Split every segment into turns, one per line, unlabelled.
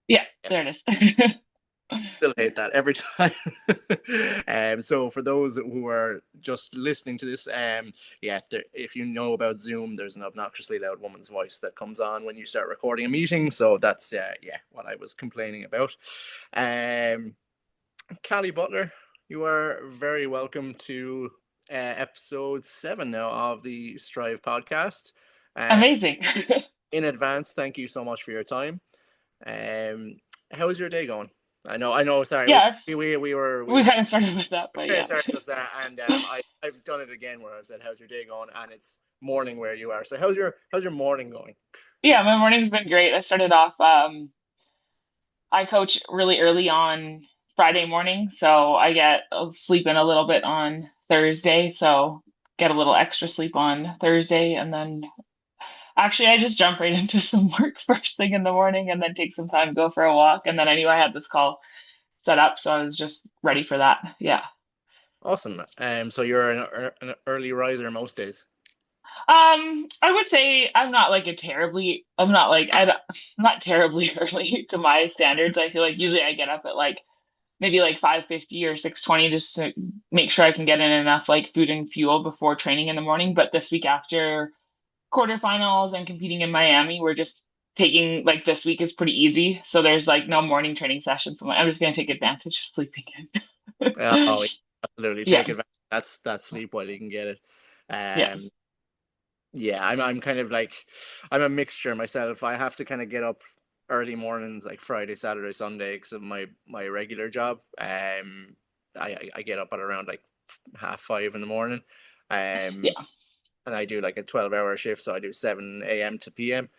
Yeah,
Yeah,
there it is.
still hate that every time. So for those who are just listening to this, yeah, if you know about Zoom, there's an obnoxiously loud woman's voice that comes on when you start recording a meeting. So that's yeah, what I was complaining about. Um, Callie Butler, you are very welcome to episode 7 now of the Strive podcast. Um,
Amazing.
in advance, thank you so much for your time. Um, how's your day going? I know. Sorry,
Yeah,
we
we
were
kind of started with that, but
going to
yeah.
start just that, and I've done it again where I said, "How's your day going?" and it's morning where you are. So how's your morning going?
Yeah, my morning's been great. I started off, I coach really early on Friday morning, so I get sleep in a little bit on Thursday, so get a little extra sleep on Thursday, and then actually I just jump right into some work first thing in the morning and then take some time, go for a walk, and then I knew I had this call set up, so I was just ready for that. Yeah.
Awesome. So you're an early riser most days.
I would say I'm not like, I'm not terribly early to my standards. I feel like usually I get up at like maybe like 5:50 or 6:20 just to make sure I can get in enough like food and fuel before training in the morning. But this week after quarterfinals and competing in Miami, we're just taking like this week is pretty easy. So there's like no morning training session. So I'm just gonna take advantage of sleeping in.
Oh, yeah, absolutely.
Yeah,
Take advantage. That's sleep while you can get it.
yeah,
Um, yeah, I'm kind of like I'm a mixture myself. I have to kind of get up early mornings, like Friday, Saturday, Sunday, because of my regular job. I get up at around like 5:30 in the morning. Um,
yeah.
and I do like a 12-hour shift, so I do 7 a.m. to p.m.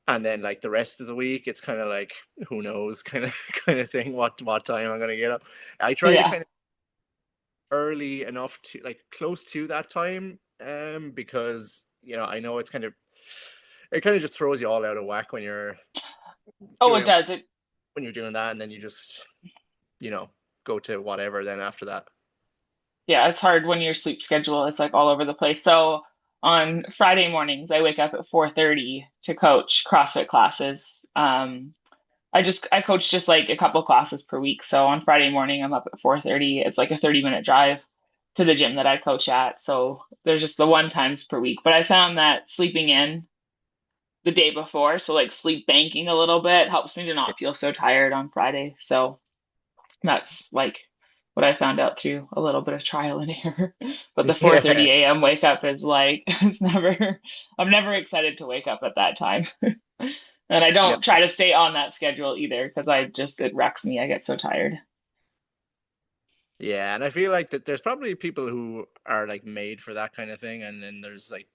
And then like the rest of the week, it's kind of like who knows, kind of kind of thing. What time I'm gonna get up? I try to
Yeah.
kind of early enough to like close to that time, because I know it kind of just throws you all out of whack when you're
Oh, it
doing
does. It
when you're doing that, and then you just you know go to whatever. Then after that,
Yeah, it's hard when your sleep schedule is like all over the place. So on Friday mornings, I wake up at 4:30 to coach CrossFit classes. I coach just like a couple classes per week. So on Friday morning, I'm up at 4:30. It's like a 30-minute drive to the gym that I coach at. So there's just the one times per week. But I found that sleeping in the day before, so like sleep banking a little bit helps me to not feel so tired on Friday. So that's like what I found out through a little bit of trial and error. But the
yeah,
4:30 a.m. wake up is like I'm never excited to wake up at that time. And I
no,
don't try to stay on that schedule either because it wrecks me. I get so tired.
yeah, and I feel like that there's probably people who are like made for that kind of thing, and then there's like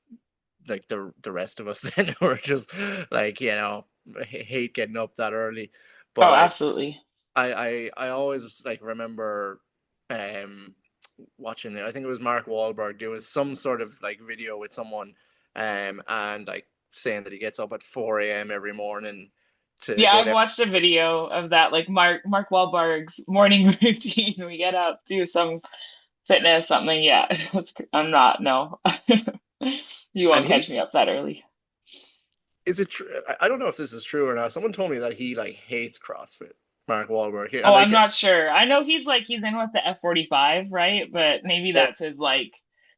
the rest of us then who are just like hate getting up that early. But
Oh,
like
absolutely.
I always like remember um watching it. I think it was Mark Wahlberg doing some sort of like video with someone, and like saying that he gets up at 4 a.m. every morning to
Yeah,
go
I've
down.
watched a video of that, like Mark Wahlberg's morning routine. We get up, do some fitness, something. Yeah, I'm not. No, you
And
won't
he
catch me up that early.
is it true? I don't know if this is true or not. Someone told me that he like hates CrossFit. Mark Wahlberg here, and
Oh, I'm
like
not sure. I know he's in with the F45, right? But
oh,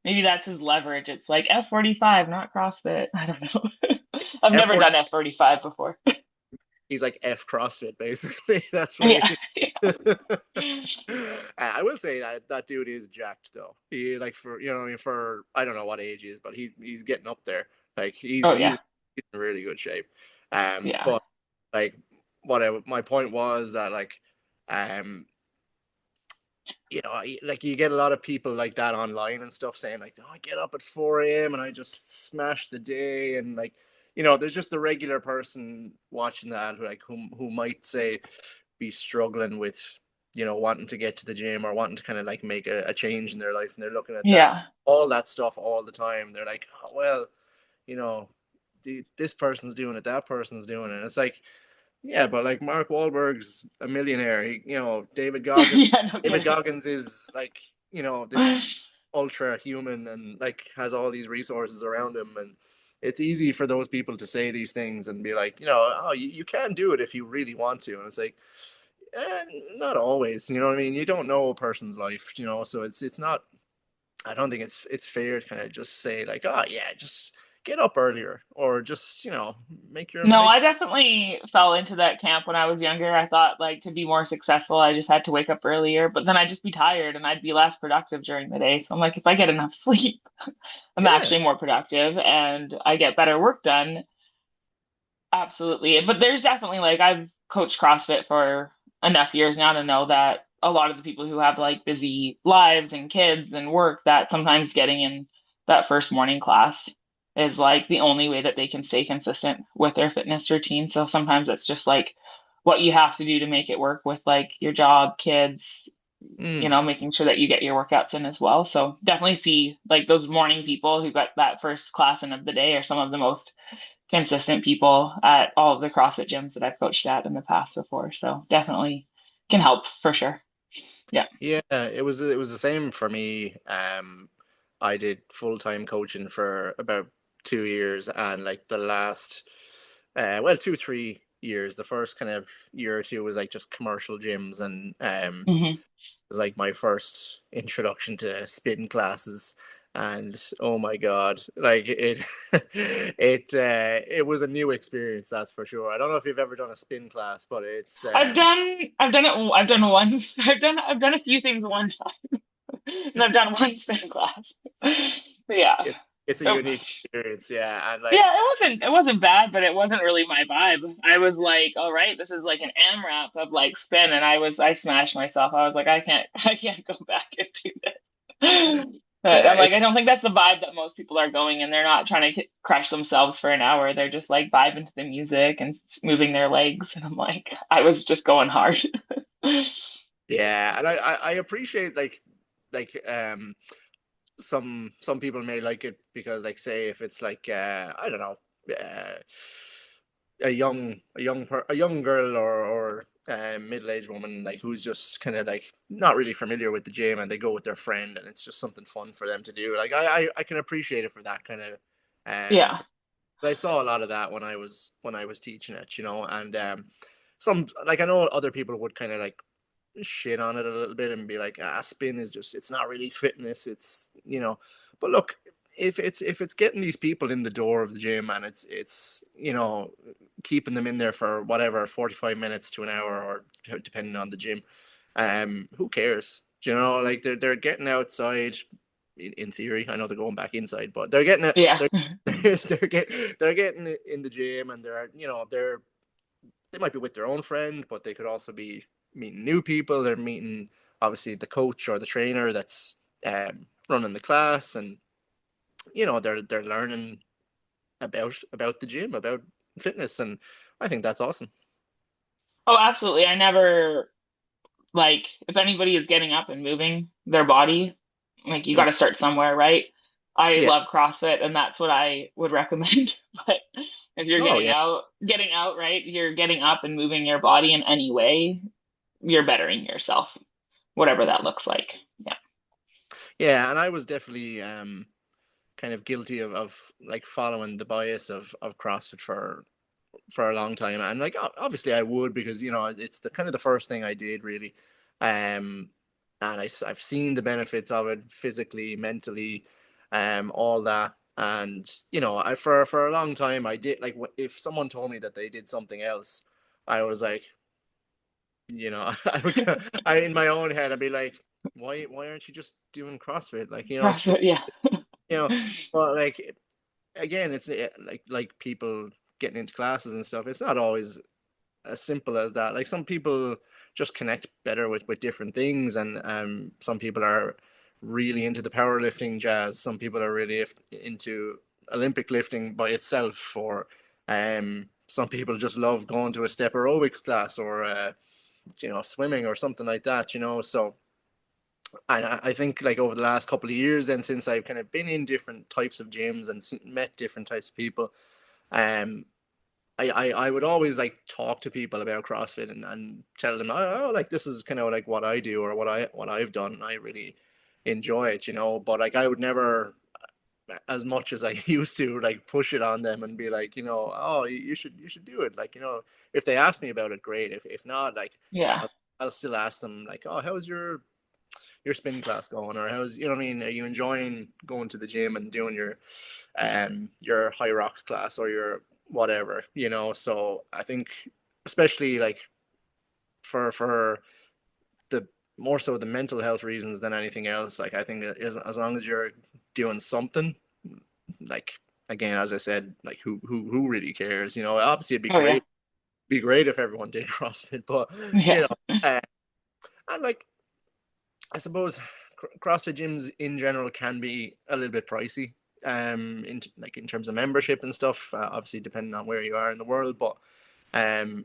maybe that's his leverage. It's like F45, not CrossFit. I don't know. I've never
F40,
done F45 before.
he's like F CrossFit basically. That's what
Yeah.
he. I will say that dude is jacked though. He like for for I don't know what age he is, but he's getting up there. Like
Oh
he's
yeah.
in really good shape.
Yeah.
But like my point was that like um like you get a lot of people like that online and stuff saying like, oh, I get up at 4 a.m. and I just smash the day, and like there's just the regular person watching that who might say be struggling with wanting to get to the gym or wanting to kind of like make a change in their life, and they're looking at that
Yeah.
all that stuff all the time. They're like, oh, well, you know this person's doing it, that person's doing it, and it's like, yeah, but like Mark Wahlberg's a millionaire.
Yeah, no
David
kidding.
Goggins is like, this ultra human and like has all these resources around him, and it's easy for those people to say these things and be like, you know, oh, you can do it if you really want to. And it's like, eh, not always, you know what I mean? You don't know a person's life, you know, so it's not, I don't think it's fair to kind of just say like, oh yeah, just get up earlier or just, you know,
No,
make
I definitely fell into that camp when I was younger. I thought like to be more successful, I just had to wake up earlier, but then I'd just be tired and I'd be less productive during the day. So I'm like, if I get enough sleep, I'm
yeah.
actually more productive and I get better work done. Absolutely. But there's definitely like I've coached CrossFit for enough years now to know that a lot of the people who have like busy lives and kids and work, that sometimes getting in that first morning class is like the only way that they can stay consistent with their fitness routine. So sometimes it's just like what you have to do to make it work with like your job, kids,
Mm.
making sure that you get your workouts in as well. So definitely see like those morning people who got that first class in of the day are some of the most consistent people at all of the CrossFit gyms that I've coached at in the past before. So definitely can help for sure. Yeah.
Yeah, it was the same for me. I did full-time coaching for about 2 years, and like the last, well, 2, 3 years. The first kind of year or two was like just commercial gyms, and
Hmm.
was like my first introduction to spin classes. And oh my God, like it, it was a new experience, that's for sure. I don't know if you've ever done a spin class, but it's
I've done once. I've done a few things one time, and I've done one spin class. Yeah.
it, it's a
Oh,
unique experience, yeah. And like,
yeah, it wasn't bad, but it wasn't really my vibe. I was like, all right, this is like an AMRAP of like spin, and I smashed myself. I was like, I can't go back and do this. But I'm
yeah,
like, I don't think that's the vibe that most people are going, and they're not trying to crush themselves for an hour. They're just like vibing to the music and moving their legs. And I'm like, I was just going hard.
yeah, and I appreciate like some people may like it because like say if it's like I don't know, uh, a young girl or middle-aged woman like who's just kind of like not really familiar with the gym, and they go with their friend and it's just something fun for them to do. Like I can appreciate it for that kind of
Yeah,
I saw a lot of that when I was teaching it, you know. And some, like, I know other people would kind of like shit on it a little bit and be like, ah, spin is just, it's not really fitness, it's, you know. But look, if it's getting these people in the door of the gym, and it's you know, keeping them in there for whatever 45 minutes to an hour, or depending on the gym, who cares? Do you know, like they're getting outside. In theory, I know they're going back inside, but they're getting it.
yeah.
They're getting it in the gym, and they're, you know, they might be with their own friend, but they could also be meeting new people. They're meeting obviously the coach or the trainer that's running the class, and you know, they're learning about the gym, about fitness, and I think that's awesome.
Oh, absolutely. I never like if anybody is getting up and moving their body, like you got
Mm.
to start somewhere, right? I
Yeah.
love CrossFit and that's what I would recommend. But if you're
Oh yeah.
getting out, right? You're getting up and moving your body in any way, you're bettering yourself, whatever that looks like. Yeah.
Yeah, and I was definitely kind of guilty of like following the bias of CrossFit for a long time, and like obviously I would, because you know it's the kind of the first thing I did really. um and I've seen the benefits of it physically, mentally, all that. And you know, I for a long time I did like, if someone told me that they did something else, I was like, you know, I would I in my own head I'd be like, why aren't you just doing CrossFit? Like, you know, it's
CrossFit, yeah.
you know. But like, again, it's like people getting into classes and stuff, it's not always as simple as that. Like, some people just connect better with different things, and some people are really into the powerlifting jazz. Some people are really into Olympic lifting by itself, or some people just love going to a step aerobics class, or you know, swimming or something like that. You know, so. And I think like over the last couple of years, then, since I've kind of been in different types of gyms and met different types of people, um, I would always like talk to people about CrossFit, and tell them, oh, like this is kind of like what I do, or what I've done, and I really enjoy it, you know. But like, I would never as much as I used to like push it on them and be like, oh, you should do it. Like, if they ask me about it, great. If not, like,
Yeah.
I'll, I'll still ask them like, oh, how's your spin class going, or how's, what I mean, are you enjoying going to the gym and doing your high rocks class or your whatever, So I think especially like for the more so the mental health reasons than anything else, like I think as long as you're doing something, like again, as I said, like who really cares? Obviously
Oh yeah.
be great if everyone did CrossFit, but you
Yeah.
know, uh, and like I suppose CrossFit gyms in general can be a little bit pricey, in terms of membership and stuff. Obviously, depending on where you are in the world, but um,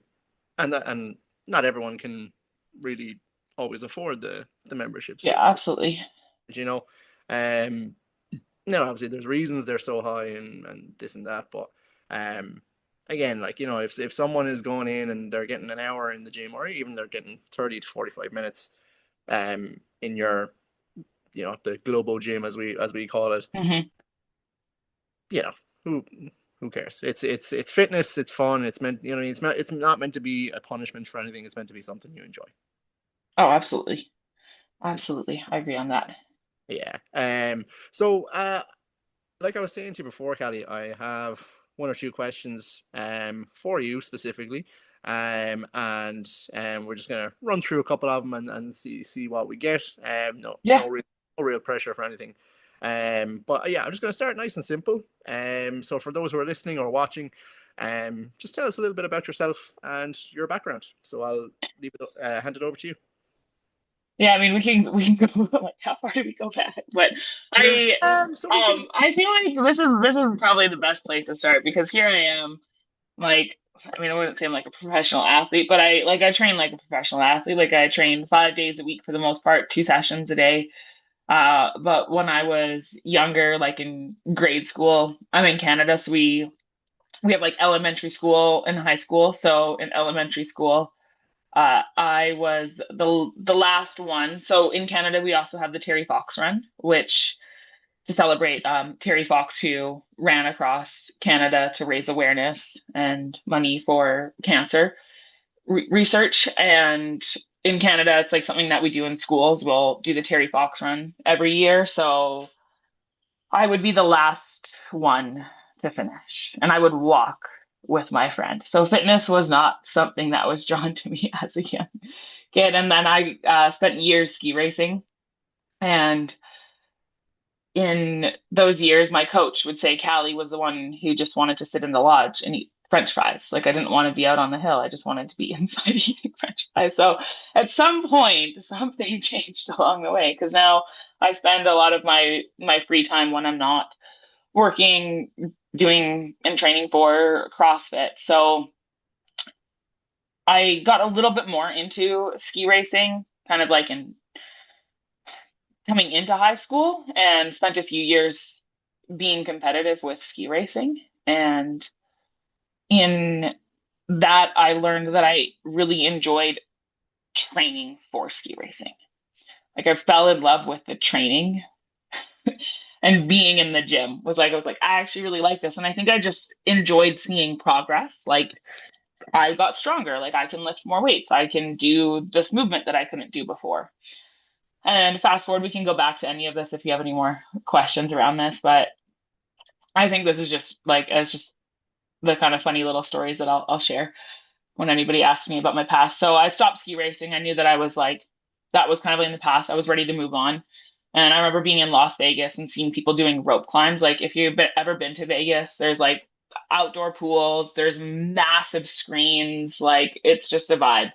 and not everyone can really always afford the memberships,
Yeah, absolutely.
you know. Um, no, obviously there's reasons they're so high and this and that, but um, again, like if someone is going in and they're getting an hour in the gym, or even they're getting 30 to 45 minutes, in your the global gym as we call it,
Hmm.
you know who who cares? It's fitness, it's fun, it's meant it's not meant to be a punishment for anything. It's meant to be something you enjoy.
Oh, absolutely. Absolutely. I agree on that.
Yeah. So like I was saying to you before, Callie, I have one or two questions for you specifically. And we're just gonna run through a couple of them and see what we get. No
Yeah.
no real pressure for anything. But yeah, I'm just gonna start nice and simple. So for those who are listening or watching, just tell us a little bit about yourself and your background. So I'll hand it over to you.
Yeah, I mean we can go like how far do we go back? But I
So we can.
I feel like this is probably the best place to start because here I am like I mean I wouldn't say I'm like a professional athlete, but I train like a professional athlete. Like I train 5 days a week for the most part, 2 sessions a day. But when I was younger, like in grade school, I'm in Canada, so we have like elementary school and high school. So in elementary school, I was the last one. So in Canada, we also have the Terry Fox Run, which to celebrate Terry Fox, who ran across Canada to raise awareness and money for cancer research. And in Canada, it's like something that we do in schools. We'll do the Terry Fox Run every year. So I would be the last one to finish, and I would walk with my friend. So fitness was not something that was drawn to me as a young kid. And then I spent years ski racing, and in those years, my coach would say Callie was the one who just wanted to sit in the lodge and eat French fries. Like I didn't want to be out on the hill. I just wanted to be inside eating French fries. So at some point, something changed along the way because now I spend a lot of my free time when I'm not working, doing and training for CrossFit. So I got a little bit more into ski racing, kind of like in coming into high school, and spent a few years being competitive with ski racing. And in that, I learned that I really enjoyed training for ski racing. Like I fell in love with the training and being in the gym was like, I was like, I actually really like this. And I think I just enjoyed seeing progress. Like I got stronger. Like I can lift more weights. I can do this movement that I couldn't do before. And fast forward, we can go back to any of this if you have any more questions around this. But I think this is just like it's just the kind of funny little stories that I'll share when anybody asks me about my past. So I stopped ski racing. I knew that I was like that was kind of in the past. I was ready to move on. And I remember being in Las Vegas and seeing people doing rope climbs. Like if you've ever been to Vegas, there's like outdoor pools, there's massive screens, like it's just a vibe.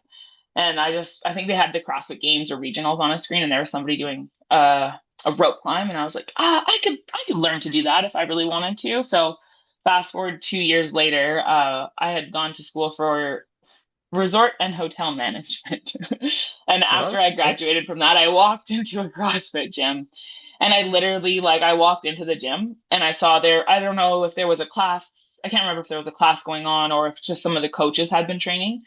And I think they had the CrossFit Games or regionals on a screen, and there was somebody doing a rope climb, and I was like, I could learn to do that if I really wanted to. So fast forward 2 years later, I had gone to school for resort and hotel management. And
Oh,
after I
okay.
graduated from that, I walked into a CrossFit gym. And I literally, like, I walked into the gym and I saw there, I don't know if there was a class, I can't remember if there was a class going on or if just some of the coaches had been training,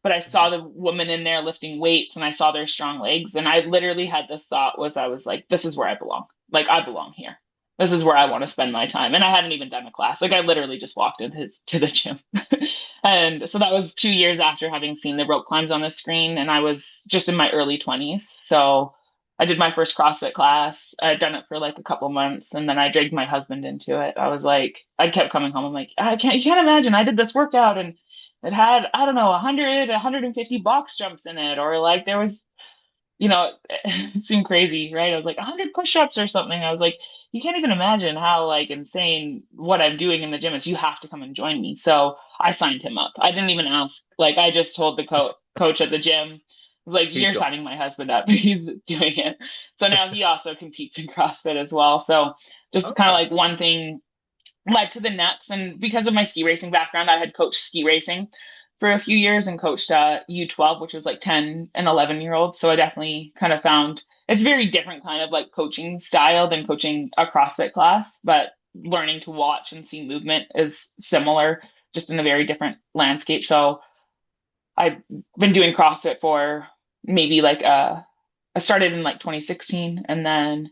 but I saw the woman in there lifting weights and I saw their strong legs. And I literally had this thought was I was like, this is where I belong. Like, I belong here. this is where I want to spend my time. And I hadn't even done a class. Like I literally just walked into to the gym. And so that was 2 years after having seen the rope climbs on the screen. And I was just in my early 20s. So I did my first CrossFit class. I had done it for like a couple months and then I dragged my husband into it. I was like, I kept coming home. I'm like, you can't imagine. I did this workout and it had, I don't know, 100, 150 box jumps in it. Or like there was, it seemed crazy, right? I was like 100 push-ups or something. I was like, you can't even imagine how like insane what I'm doing in the gym is. You have to come and join me. So I signed him up. I didn't even ask. Like I just told the coach at the gym, I was like,
He's
you're
going.
signing my husband up. He's doing it. So now he also competes in CrossFit as well. So just kind of
Okay.
like one thing led to the next. And because of my ski racing background, I had coached ski racing for a few years and coached U12, which was like 10 and 11-year-olds. So I definitely kind of found it's very different kind of like coaching style than coaching a CrossFit class, but learning to watch and see movement is similar, just in a very different landscape. So I've been doing CrossFit for maybe like I started in like 2016 and then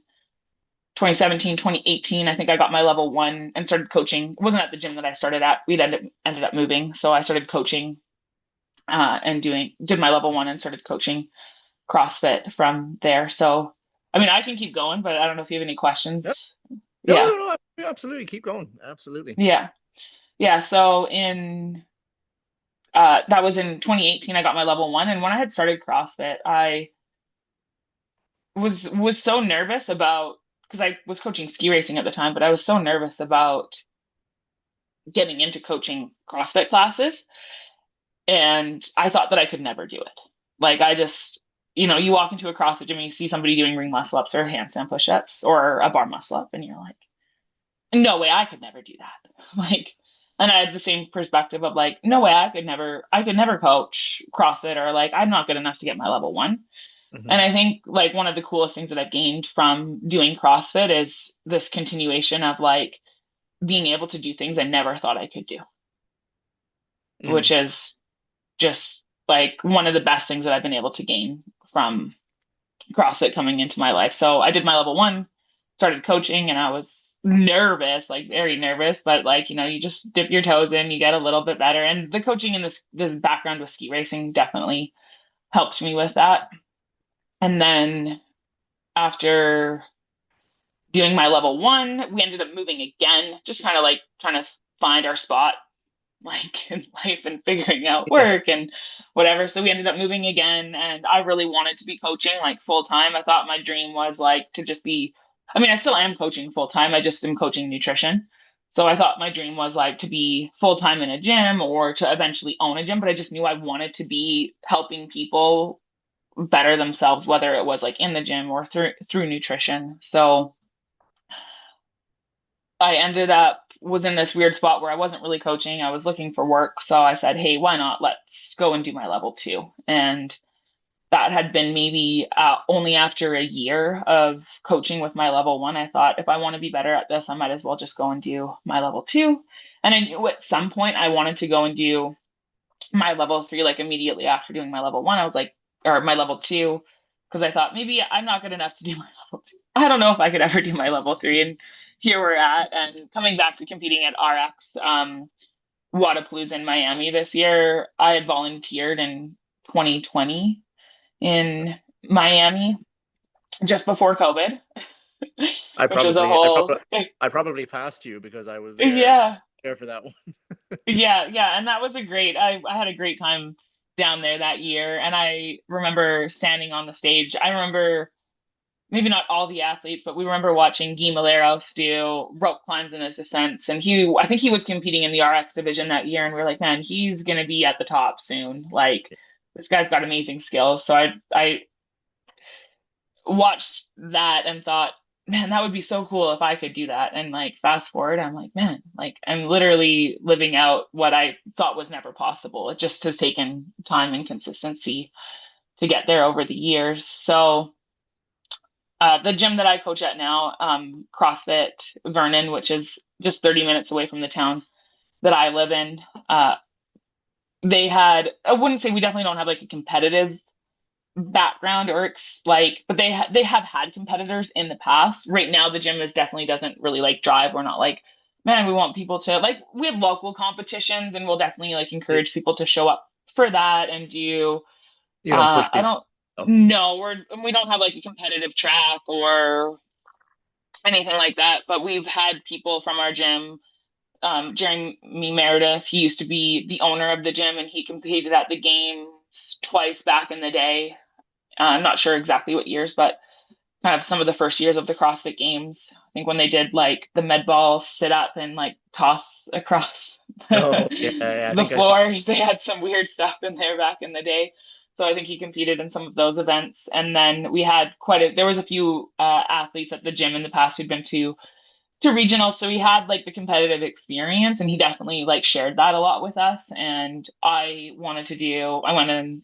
2017, 2018, I think I got my level one and started coaching. It wasn't at the gym that I started at. We ended up moving. So I started coaching and did my level one and started coaching CrossFit from there. So, I mean, I can keep going, but I don't know if you have any
No,
questions.
no,
Yeah.
no, no. Absolutely, keep going. Absolutely.
Yeah. Yeah. So that was in 2018, I got my level one. And when I had started CrossFit, I was so nervous about, because I was coaching ski racing at the time, but I was so nervous about getting into coaching CrossFit classes. And I thought that I could never do it. Like I just, you walk into a CrossFit gym and you see somebody doing ring muscle ups or handstand push ups or a bar muscle up, and you're like, no way, I could never do that. Like, and I had the same perspective of like, no way, I could never coach CrossFit or like, I'm not good enough to get my level one. And
Hmm.
I think like one of the coolest things that I've gained from doing CrossFit is this continuation of like being able to do things I never thought I could do, which
Hmm.
is just like one of the best things that I've been able to gain from CrossFit coming into my life. So I did my level one, started coaching, and I was nervous, like very nervous, but like, you just dip your toes in, you get a little bit better. And the coaching in this background with ski racing definitely helped me with that. And then after doing my level one, we ended up moving again, just kind of like trying to find our spot like in life and figuring out
Yeah.
work and whatever. So we ended up moving again and I really wanted to be coaching like full time. I thought my dream was like to just be, I mean, I still am coaching full time. I just am coaching nutrition. So I thought my dream was like to be full time in a gym or to eventually own a gym, but I just knew I wanted to be helping people better themselves, whether it was like in the gym or through nutrition. So I ended up was in this weird spot where I wasn't really coaching. I was looking for work. So I said, hey, why not? Let's go and do my level two. And that had been maybe only after a year of coaching with my level one. I thought if I want to be better at this, I might as well just go and do my level two. And I knew at some point I wanted to go and do my level three, like immediately after doing my level one. I was like, or my level two, because I thought maybe I'm not good enough to do my level two. I don't know if I could ever do my level three. And here we're at, and coming back to competing at RX, Wadapalooza in Miami this year. I had volunteered in 2020 in Miami just before COVID,
I
which was a
probably, I
whole,
probably, I probably passed you because I was
yeah,
there for that one.
yeah. And that was I had a great time down there that year. And I remember standing on the stage. I remember maybe not all the athletes, but we remember watching Guy Maleros do rope climbs in his descents. And I think he was competing in the RX division that year. And we are like, man, he's going to be at the top soon. Like, this guy's got amazing skills. So I watched that and thought, man, that would be so cool if I could do that. And like, fast forward, I'm like, man, like, I'm literally living out what I thought was never possible. It just has taken time and consistency to get there over the years. So, the gym that I coach at now, CrossFit Vernon, which is just 30 minutes away from the town that I live in, I wouldn't say we definitely don't have like a competitive background or like, but they have had competitors in the past. Right now, the gym is definitely doesn't really like drive. We're not like, man, we want people to like, we have local competitions and we'll definitely like
You,
encourage people to show up for that and do,
you don't push
I
people.
don't,
Oh,
no, we don't have like a competitive track or anything like that, but we've had people from our gym, Jeremy Meredith, he used to be the owner of the gym and he competed at the games twice back in the day. I'm not sure exactly what years, but kind of some of the first years of the CrossFit Games. I think when they did like the med ball sit up and like toss across
oh yeah, yeah. I
the
think I saw.
floors, they had some weird stuff in there back in the day. So I think he competed in some of those events. And then we had there was a few athletes at the gym in the past who'd been to regional. So he had like the competitive experience and he definitely like shared that a lot with us. And I went and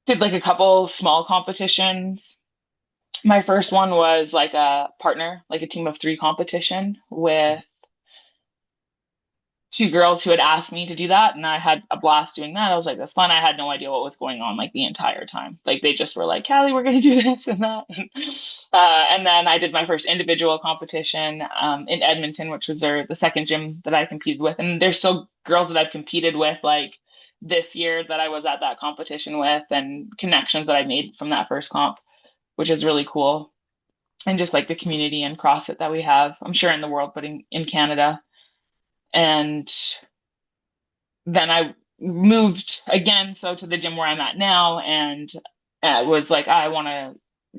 did like a couple small competitions. My first one was like a partner, like a team of three competition with two girls who had asked me to do that. And I had a blast doing that. I was like, that's fun. I had no idea what was going on like the entire time. Like they just were like, Callie, we're going to do this and that. And then I did my first individual competition in Edmonton, which was the second gym that I competed with. And there's still girls that I've competed with like this year that I was at that competition with and connections that I made from that first comp, which is really cool. And just like the community and CrossFit that we have, I'm sure in the world, but in Canada. And then I moved again, so to the gym where I'm at now, and was like, I want to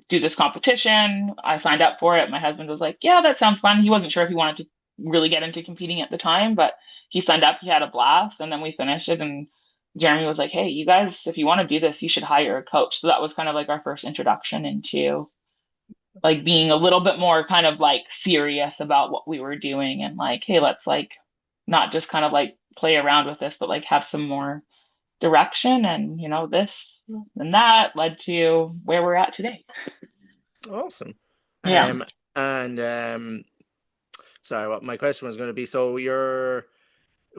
do this competition. I signed up for it. My husband was like, yeah, that sounds fun. He wasn't sure if he wanted to really get into competing at the time, but he signed up. He had a blast, and then we finished it. And Jeremy was like, hey, you guys, if you want to do this, you should hire a coach. So that was kind of like our first introduction into like being a little bit more kind of like serious about what we were doing and like, hey, let's like not just kind of like play around with this, but like have some more direction. And, this and that led to where we're at today.
Awesome.
Yeah.
And sorry, what my question was going to be. So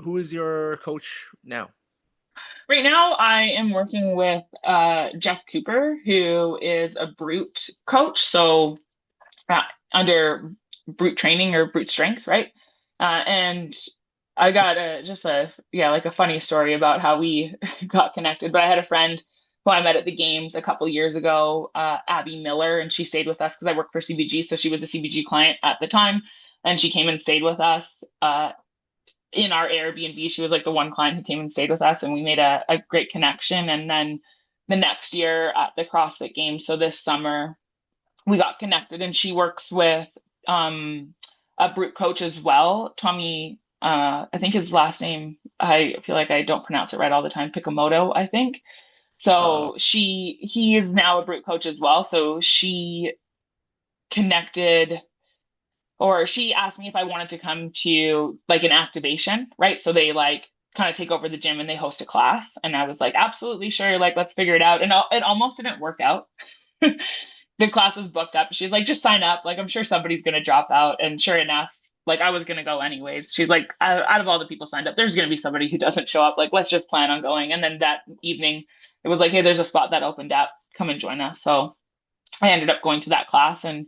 who is your coach now?
Right now, I am working with Jeff Cooper, who is a brute coach. So uh, under brute training or brute strength, right? And I got like a funny story about how we got connected. But I had a friend who I met at the games a couple years ago, Abby Miller, and she stayed with us because I worked for CBG, so she was a CBG client at the time, and she came and stayed with us in our Airbnb. She was like the one client who came and stayed with us, and we made a great connection. And then the next year at the CrossFit Games, so this summer, we got connected and she works with a brute coach as well, Tommy. I think his last name, I feel like I don't pronounce it right all the time, Pikamoto, I think.
Uh,
So he is now a brute coach as well. So she connected, or she asked me if I wanted to come to like an activation, right? So they like kind of take over the gym and they host a class. And I was like, absolutely sure. Like, let's figure it out. And it almost didn't work out. The class was booked up. She's like, just sign up. Like, I'm sure somebody's going to drop out. And sure enough, like, I was going to go anyways. She's like, out of all the people signed up, there's going to be somebody who doesn't show up. Like, let's just plan on going. And then that evening, it was like, hey, there's a spot that opened up. Come and join us. So I ended up going to that class. And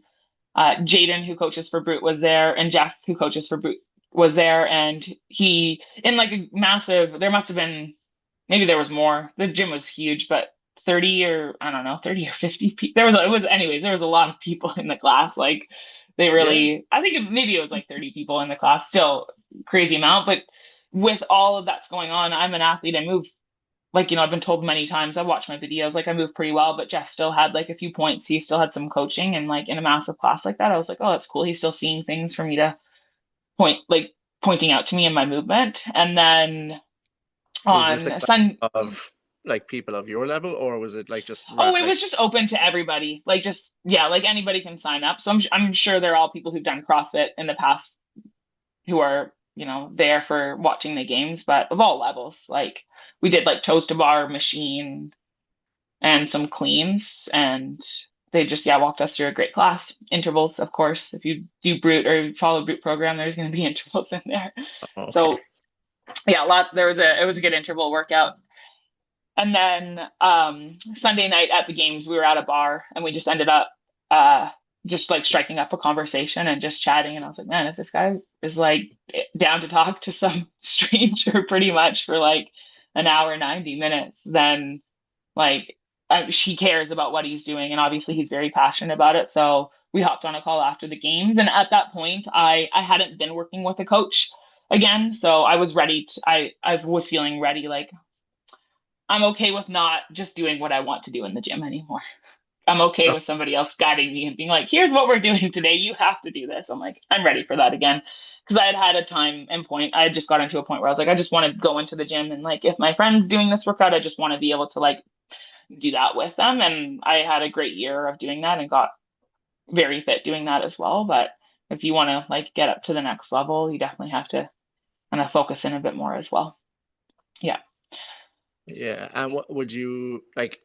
Jaden, who coaches for Brute, was there. And Jeff, who coaches for Brute, was there. And he, in like a massive, there must have been, maybe there was more. The gym was huge, but 30 or I don't know, 30 or 50 people. Anyways, there was a lot of people in the class. Like they
yeah.
really, I think maybe it was like 30 people in the class, still crazy amount. But with all of that's going on, I'm an athlete. I move like, I've been told many times, I watch my videos, like I move pretty well, but Jeff still had like a few points. He still had some coaching and like in a massive class like that, I was like, oh, that's cool. He's still seeing things for me to pointing out to me in my movement. And then
Was this a
on
class
Sun,
of like people of your level, or was it like just
oh, it
like
was just open to everybody. Like just yeah, like anybody can sign up. So I'm sure they're all people who've done CrossFit in the past who are, there for watching the games, but of all levels. Like we did like toes to bar machine and some cleans and they just walked us through a great class. Intervals, of course. If you do brute or follow brute program, there's going to be intervals in there.
okay?
So yeah, a lot. It was a good interval workout. And then Sunday night at the games, we were at a bar and we just ended up uh, just like striking up a conversation and just chatting. And I was like, man, if this guy is like down to talk to some stranger pretty much for like an hour, 90 minutes, then like she cares about what he's doing. And obviously he's very passionate about it. So we hopped on a call after the games. And at that point, I hadn't been working with a coach again. So I was ready to, I was feeling ready. Like I'm okay with not just doing what I want to do in the gym anymore. I'm okay with somebody else guiding me and being like, here's what we're doing today. You have to do this. I'm like, I'm ready for that again. Because I had had a time and point. I had just got into a point where I was like, I just want to go into the gym. And like, if my friend's doing this workout, I just want to be able to like do that with them. And I had a great year of doing that and got very fit doing that as well. But if you want to like get up to the next level, you definitely have to kind of focus in a bit more as well. Yeah.
Yeah. And what would you like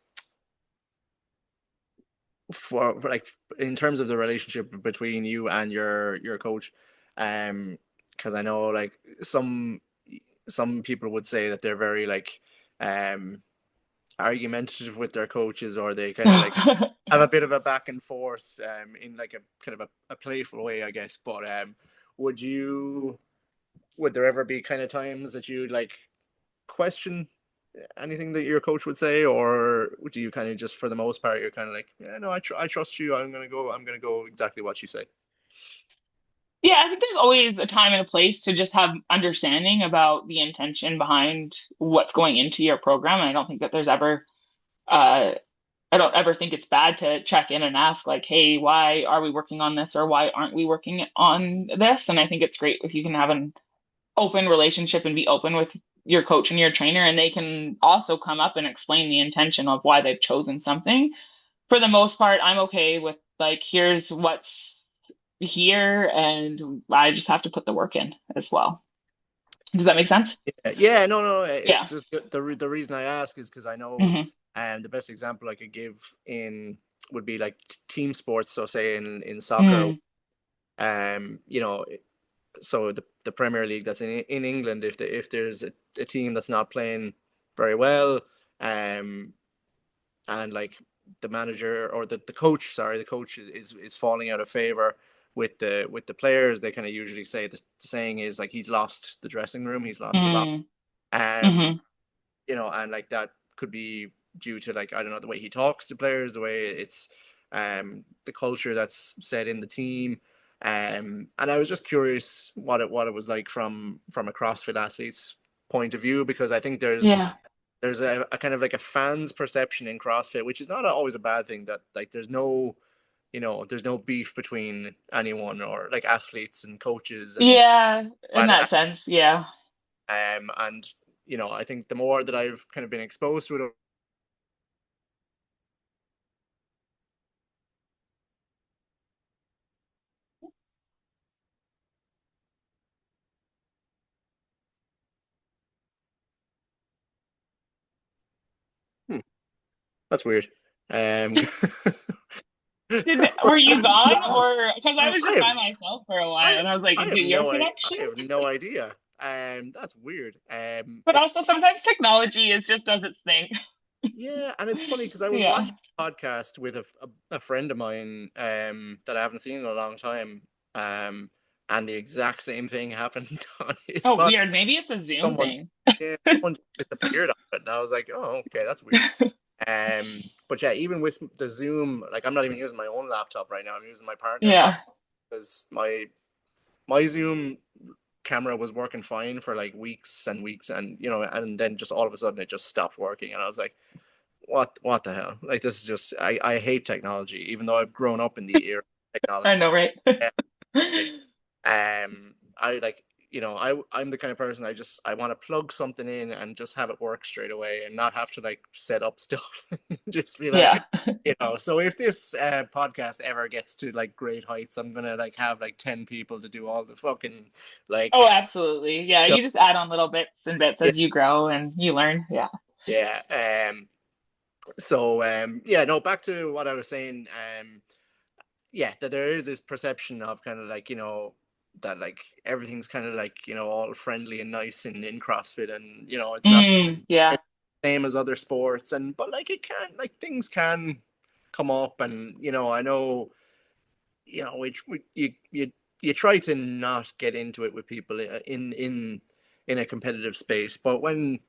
for like in terms of the relationship between you and your coach? Because I know like some people would say that they're very like um argumentative with their coaches, or they kind of like have a bit of a back and forth in like a kind of a playful way, I guess. But would you would there ever be kind of times that you'd like question anything that your coach would say, or do you kind of just for the most part you're kind of like, yeah, no, I trust you. I'm gonna go exactly what you say.
Yeah, I think there's always a time and a place to just have understanding about the intention behind what's going into your program. And I don't think that there's ever, uh, I don't ever think it's bad to check in and ask, like, hey, why are we working on this or why aren't we working on this? And I think it's great if you can have an open relationship and be open with your coach and your trainer, and they can also come up and explain the intention of why they've chosen something. For the most part, I'm okay with like, here's what's here, and I just have to put the work in as well. Does that make sense?
Yeah, yeah, no, no.
Yeah.
It's just the reason I ask is because I know,
Hmm.
the best example I could give in would be like team sports. So say in soccer,
Mm.
you know, so the Premier League that's in England, if there's a team that's not playing very well, um, and like the manager or the coach, sorry, the coach is falling out of favor with the players, they kind of usually say the saying is like he's lost the dressing room, he's lost the locker.
Mm.
Um,
Hmm.
you know, and like that could be due to like I don't know the way he talks to players, the way it's the culture that's set in the team. And I was just curious what it was like from a CrossFit athlete's point of view, because I think
Yeah.
there's a kind of like a fan's perception in CrossFit, which is not always a bad thing, that like there's no, you know, there's no beef between anyone or like athletes and coaches
Yeah. In
and
that sense. Yeah.
and you know, I think the more that I've kind of been exposed to it. Hmm, that's weird. Um,
Were you gone,
no,
or because I was
I
just
have
by myself for a while and I was like, is it your
I
connection?
have no idea. That's weird.
But
It's
also sometimes technology is just does its thing.
Yeah, and it's funny because I was
Yeah.
watching a podcast with a friend of mine that I haven't seen in a long time, and the exact same thing happened on his
Oh,
podcast.
weird. Maybe it's a Zoom
Someone,
thing.
yeah, someone just disappeared on it, and I was like, oh, okay, that's weird. But yeah, even with the Zoom, like I'm not even using my own laptop right now. I'm using my partner's laptop
Yeah.
because my Zoom camera was working fine for like weeks and weeks, and you know, and then just all of a sudden it just stopped working, and I was like, what the hell? Like this is just I hate technology, even though I've grown up in the era of technology.
I know, right?
Like, I like, you know, I'm the kind of person I want to plug something in and just have it work straight away and not have to like set up stuff. Just be like,
Yeah.
you know. So if this podcast ever gets to like great heights, I'm gonna like have like 10 people to do all the fucking like
Oh, absolutely. Yeah,
stuff.
you just add on little bits and bits
Yeah,
as you grow and you learn. Yeah.
yeah. So yeah, no, back to what I was saying. Yeah, that there is this perception of kind of like, you know, that like everything's kind of like, you know, all friendly and nice in CrossFit, and you know it's not the
Mm, yeah.
same as other sports, and but like it can, like things can come up, and I know, which you try to not get into it with people in a competitive space, but when,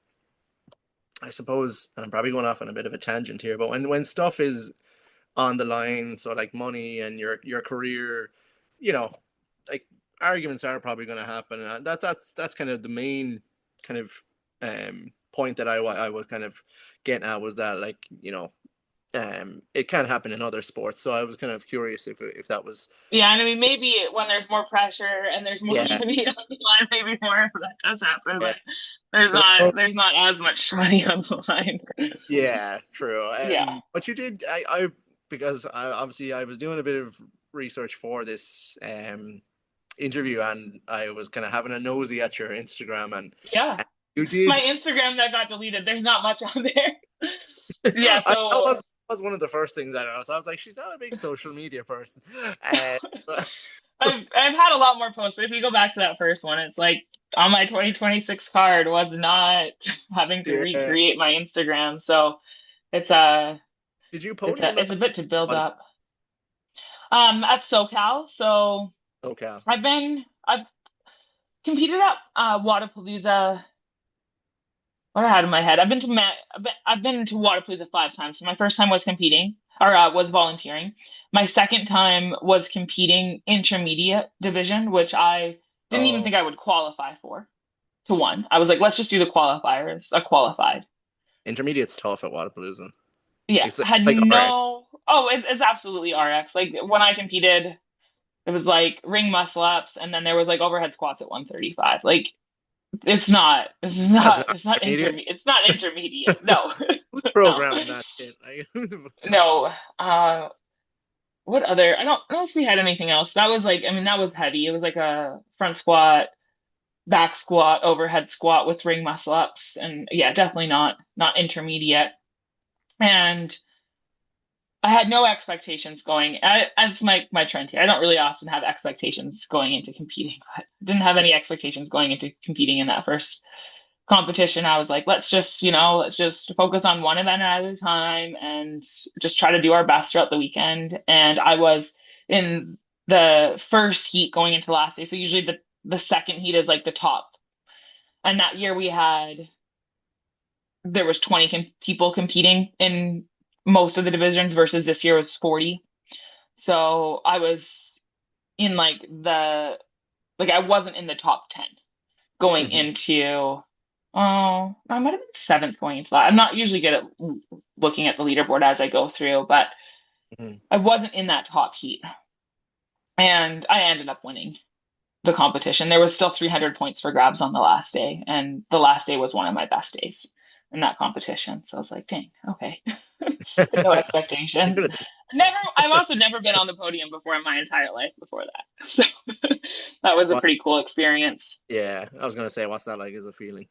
I suppose, and I'm probably going off on a bit of a tangent here, but when stuff is on the line, so like money and your career, you know, like arguments are probably going to happen, and that's kind of the main kind of point that I was kind of getting at, was that, like, it can happen in other sports. So I was kind of curious if that was.
Yeah, and I mean, maybe when there's more pressure and there's more
Yeah,
money on the line, maybe more of that does happen,
yeah.
but there's
'Cause
not there's not as much money on the line.
yeah, true.
Yeah.
But you did, because obviously I was doing a bit of research for this interview, and I was kind of having a nosy at your Instagram,
Yeah.
and you
My
did.
Instagram that got deleted, there's not much on there. Yeah,
That
so
was one of the first things I noticed. I was like, she's not a big social media person. Uh, but-
I've had a lot more posts, but if you go back to that first one, it's like on my 2026 card was not having to
yeah.
recreate my Instagram. So it's a
Did you podium in
it's a bit to build
that?
up. At SoCal, so
Okay.
I've competed at Wadapalooza. What I had in my head, I've been to Wadapalooza 5 times. So my first time was competing or was volunteering. My second time was competing intermediate division, which I didn't even
Oh,
think I would qualify for to one. I was like, let's just do the qualifiers. I qualified.
intermediate's tough at Wadapalooza.
Yeah,
It's
had
like RX.
no. Oh, it's absolutely RX. Like when I competed, it was like ring muscle ups, and then there was like overhead squats at 135. Like
That's not
it's not
intermediate.
it's not intermediate. No,
Who's
no,
programming that shit? Like,
no. What other? I don't know if we had anything else. That was like, I mean, that was heavy. It was like a front squat, back squat, overhead squat with ring muscle ups, and yeah, definitely not intermediate. And I had no expectations going. That's my trend here. I don't really often have expectations going into competing, but didn't have any expectations going into competing in that first competition. I was like, let's just focus on one event at a time and just try to do our best throughout the weekend. And I was in the first heat going into the last day. So usually the second heat is like the top. And that year there was 20 people competing in most of the divisions versus this year was 40. So I was in like I wasn't in the top 10 going
Mhm,
into, oh, I might have been seventh going into that. I'm not usually good at looking at the leaderboard as I go through, but
mhm.
I wasn't in that top heat. And I ended up winning the competition. There was still 300 points for grabs on the last day, and the last day was one of my best days in that competition. So I was like, dang, okay. No
You
expectations.
could have.
I've also never been on the podium before in my entire life before that. So that was a
What?
pretty cool experience.
Yeah, I was gonna say, what's that like as a feeling?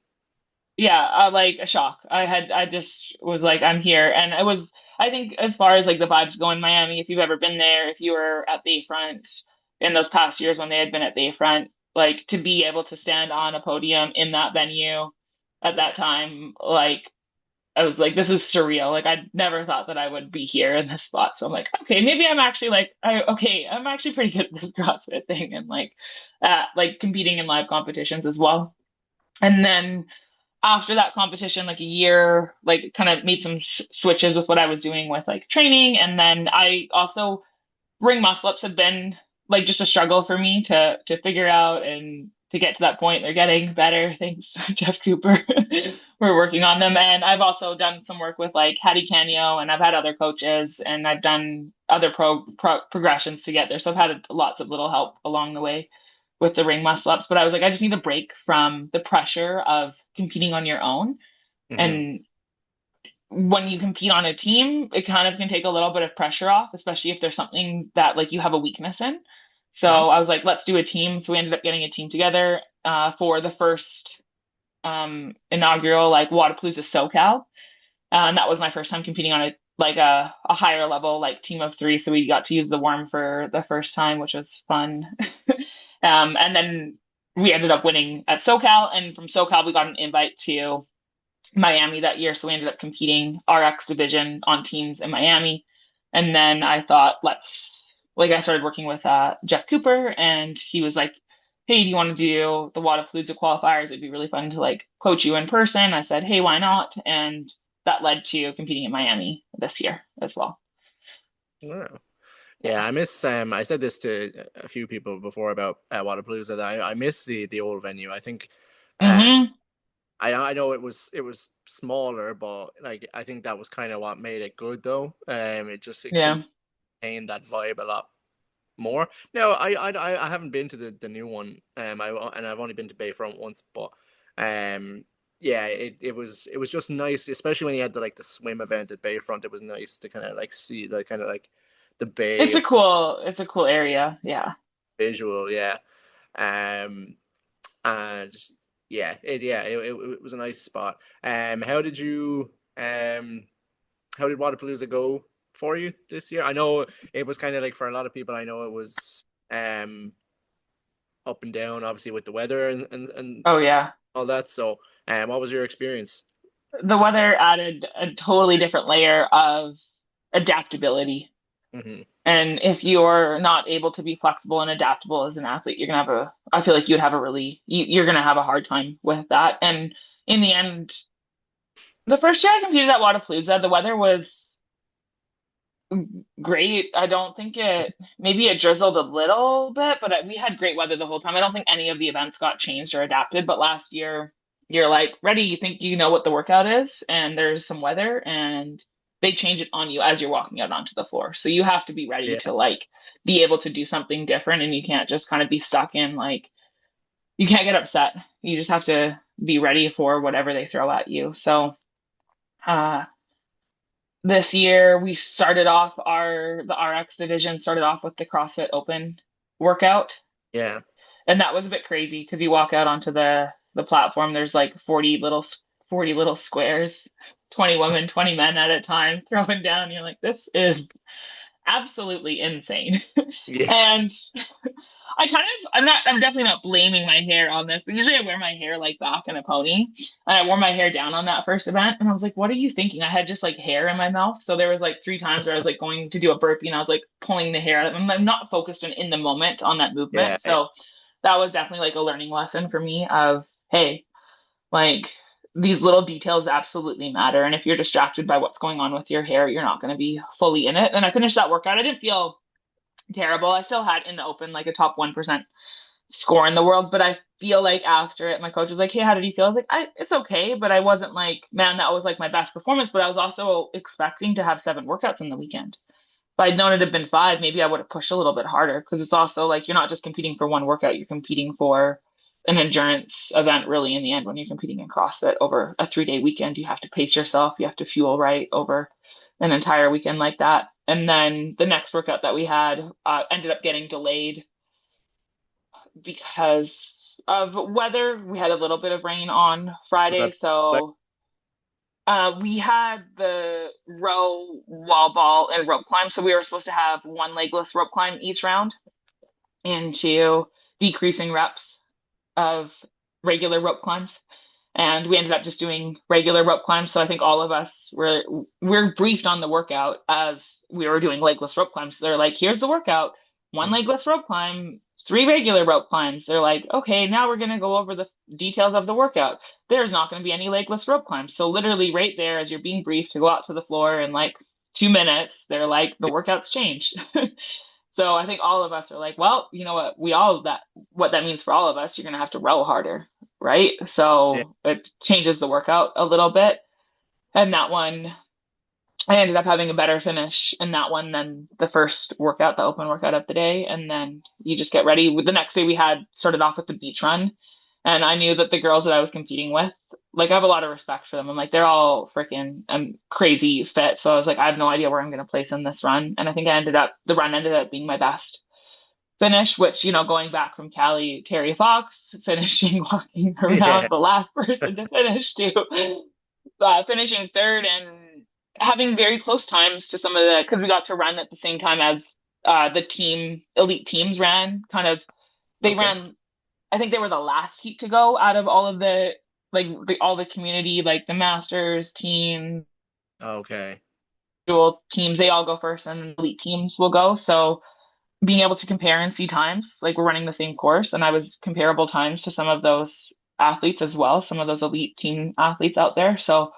Yeah, like a shock. I just was like, I'm here. And it was, I think as far as like the vibes go in Miami, if you've ever been there, if you were at Bayfront in those past years when they had been at Bayfront, like to be able to stand on a podium in that venue at that
Yeah.
time, like I was like, this is surreal. Like I never thought that I would be here in this spot. So I'm like, okay, maybe I'm actually I'm actually pretty good at this CrossFit thing and like competing in live competitions as well. And then after that competition, like a year, like kind of made some switches with what I was doing with like training. And then I also ring muscle ups have been like just a struggle for me to figure out and to get to that point. They're getting better. Thanks, Jeff Cooper. We're working on them. And I've also done some work with like Hattie Canio and I've had other coaches and I've done other progressions to get there. So I've had lots of little help along the way with the ring muscle ups. But I was like, I just need a break from the pressure of competing on your own.
Hmm.
And when you compete on a team, it kind of can take a little bit of pressure off, especially if there's something that like you have a weakness in. So
Hmm.
I was like, let's do a team. So we ended up getting a team together for the first inaugural like Wadapalooza SoCal. And that was my first time competing on a higher level like team of three. So we got to use the worm for the first time, which was fun. And then we ended up winning at SoCal, and from SoCal we got an invite to Miami that year. So we ended up competing RX division on teams in Miami. And then I thought, I started working with Jeff Cooper, and he was like, hey, do you want to do the Wadapalooza qualifiers? It'd be really fun to like coach you in person. I said, hey, why not? And that led to competing in Miami this year as well.
Wow. Yeah,
Yeah.
I miss. I said this to a few people before about Wadapalooza, that I miss the old venue. I think, uh,
Hmm.
I know it was smaller, but like I think that was kind of what made it good, though. It
Yeah.
contained that vibe a lot more. No, I haven't been to the new one. And I've only been to Bayfront once, but um, yeah, it was just nice, especially when you had the swim event at Bayfront. It was nice to kind of like see the kind of like the bay of
It's a cool area. Yeah.
visual, yeah. Um, and it was a nice spot. Um, how did Wadapalooza go for you this year? I know it was kind of like, for a lot of people, I know it was up and down, obviously, with the weather and
Oh yeah.
all that. So, what was your experience?
The weather added a totally different layer of adaptability.
Hmm.
And if you're not able to be flexible and adaptable as an athlete, I feel like you're gonna have a hard time with that. And in the end, the first year I competed at Wadapalooza, the weather was great. I don't think maybe it drizzled a little bit, but we had great weather the whole time. I don't think any of the events got changed or adapted. But last year, you're like, ready, you think you know what the workout is, and there's some weather, and they change it on you as you're walking out onto the floor. So you have to be ready
Yeah,
to like be able to do something different, and you can't just kind of be stuck in like, you can't get upset. You just have to be ready for whatever they throw at you. So, uh, this year we started off the RX division started off with the CrossFit Open workout,
yeah,
and that was a bit crazy because you walk out onto the platform, there's like 40 little squares, 20 women, 20 men at a time throwing down. You're like, this is absolutely insane.
yeah,
And I'm definitely not blaming my hair on this, but usually I wear my hair like back in a pony. And I wore my hair down on that first event. And I was like, what are you thinking? I had just like hair in my mouth. So there was like three times where I was like going to do a burpee and I was like pulling the hair out. I'm not focused in the moment on that
yeah,
movement.
yeah,
So that was definitely like a learning lesson for me of, hey, like these little details absolutely matter. And if you're distracted by what's going on with your hair, you're not going to be fully in it. And I finished that workout. I didn't feel terrible. I still had in the open like a top 1% score in the world, but I feel like after it, my coach was like, "Hey, how did you feel?" I was like, It's okay," but I wasn't like, "Man, that was like my best performance." But I was also expecting to have 7 workouts in the weekend. If I'd known it had been 5, maybe I would have pushed a little bit harder because it's also like you're not just competing for one workout, you're competing for an endurance event really in the end when you're competing in CrossFit over a 3-day weekend. You have to pace yourself, you have to fuel right over an entire weekend like that. And then the next workout that we had ended up getting delayed because of weather. We had a little bit of rain on
was
Friday,
that like,
so we had the row, wall ball, and rope climb. So we were supposed to have one legless rope climb each round into decreasing reps of regular rope climbs. And we ended up just doing regular rope climbs. So I think all of us we're briefed on the workout as we were doing legless rope climbs. So they're like, here's the workout, one
mm,
legless rope climb, 3 regular rope climbs. They're like, okay, now we're gonna go over the details of the workout. There's not gonna be any legless rope climbs. So literally right there as you're being briefed to go out to the floor in like 2 minutes, they're like, the workout's changed. So I think all of us are like, well, you know what that means for all of us, you're gonna have to row harder, right?
yeah,
So it changes the workout a little bit. And that one, I ended up having a better finish in that one than the first workout, the open workout of the day. And then you just get ready. The next day we had started off with the beach run. And I knew that the girls that I was competing with, like I have a lot of respect for them. I'm like, they're all freaking crazy fit. So I was like, I have no idea where I'm gonna place in this run. And I think the run ended up being my best finish, which, going back from Cali, Terry Fox finishing walking
yeah.
around the last person to finish to finishing third and having very close times to some of because we got to run at the same time as elite teams ran kind of, they
Okay.
ran, I think they were the last heat to go out of all of the like all the community, like the masters team,
Okay.
dual teams, they all go first, and then elite teams will go. So being able to compare and see times, like we're running the same course, and I was comparable times to some of those athletes as well, some of those elite team athletes out there. So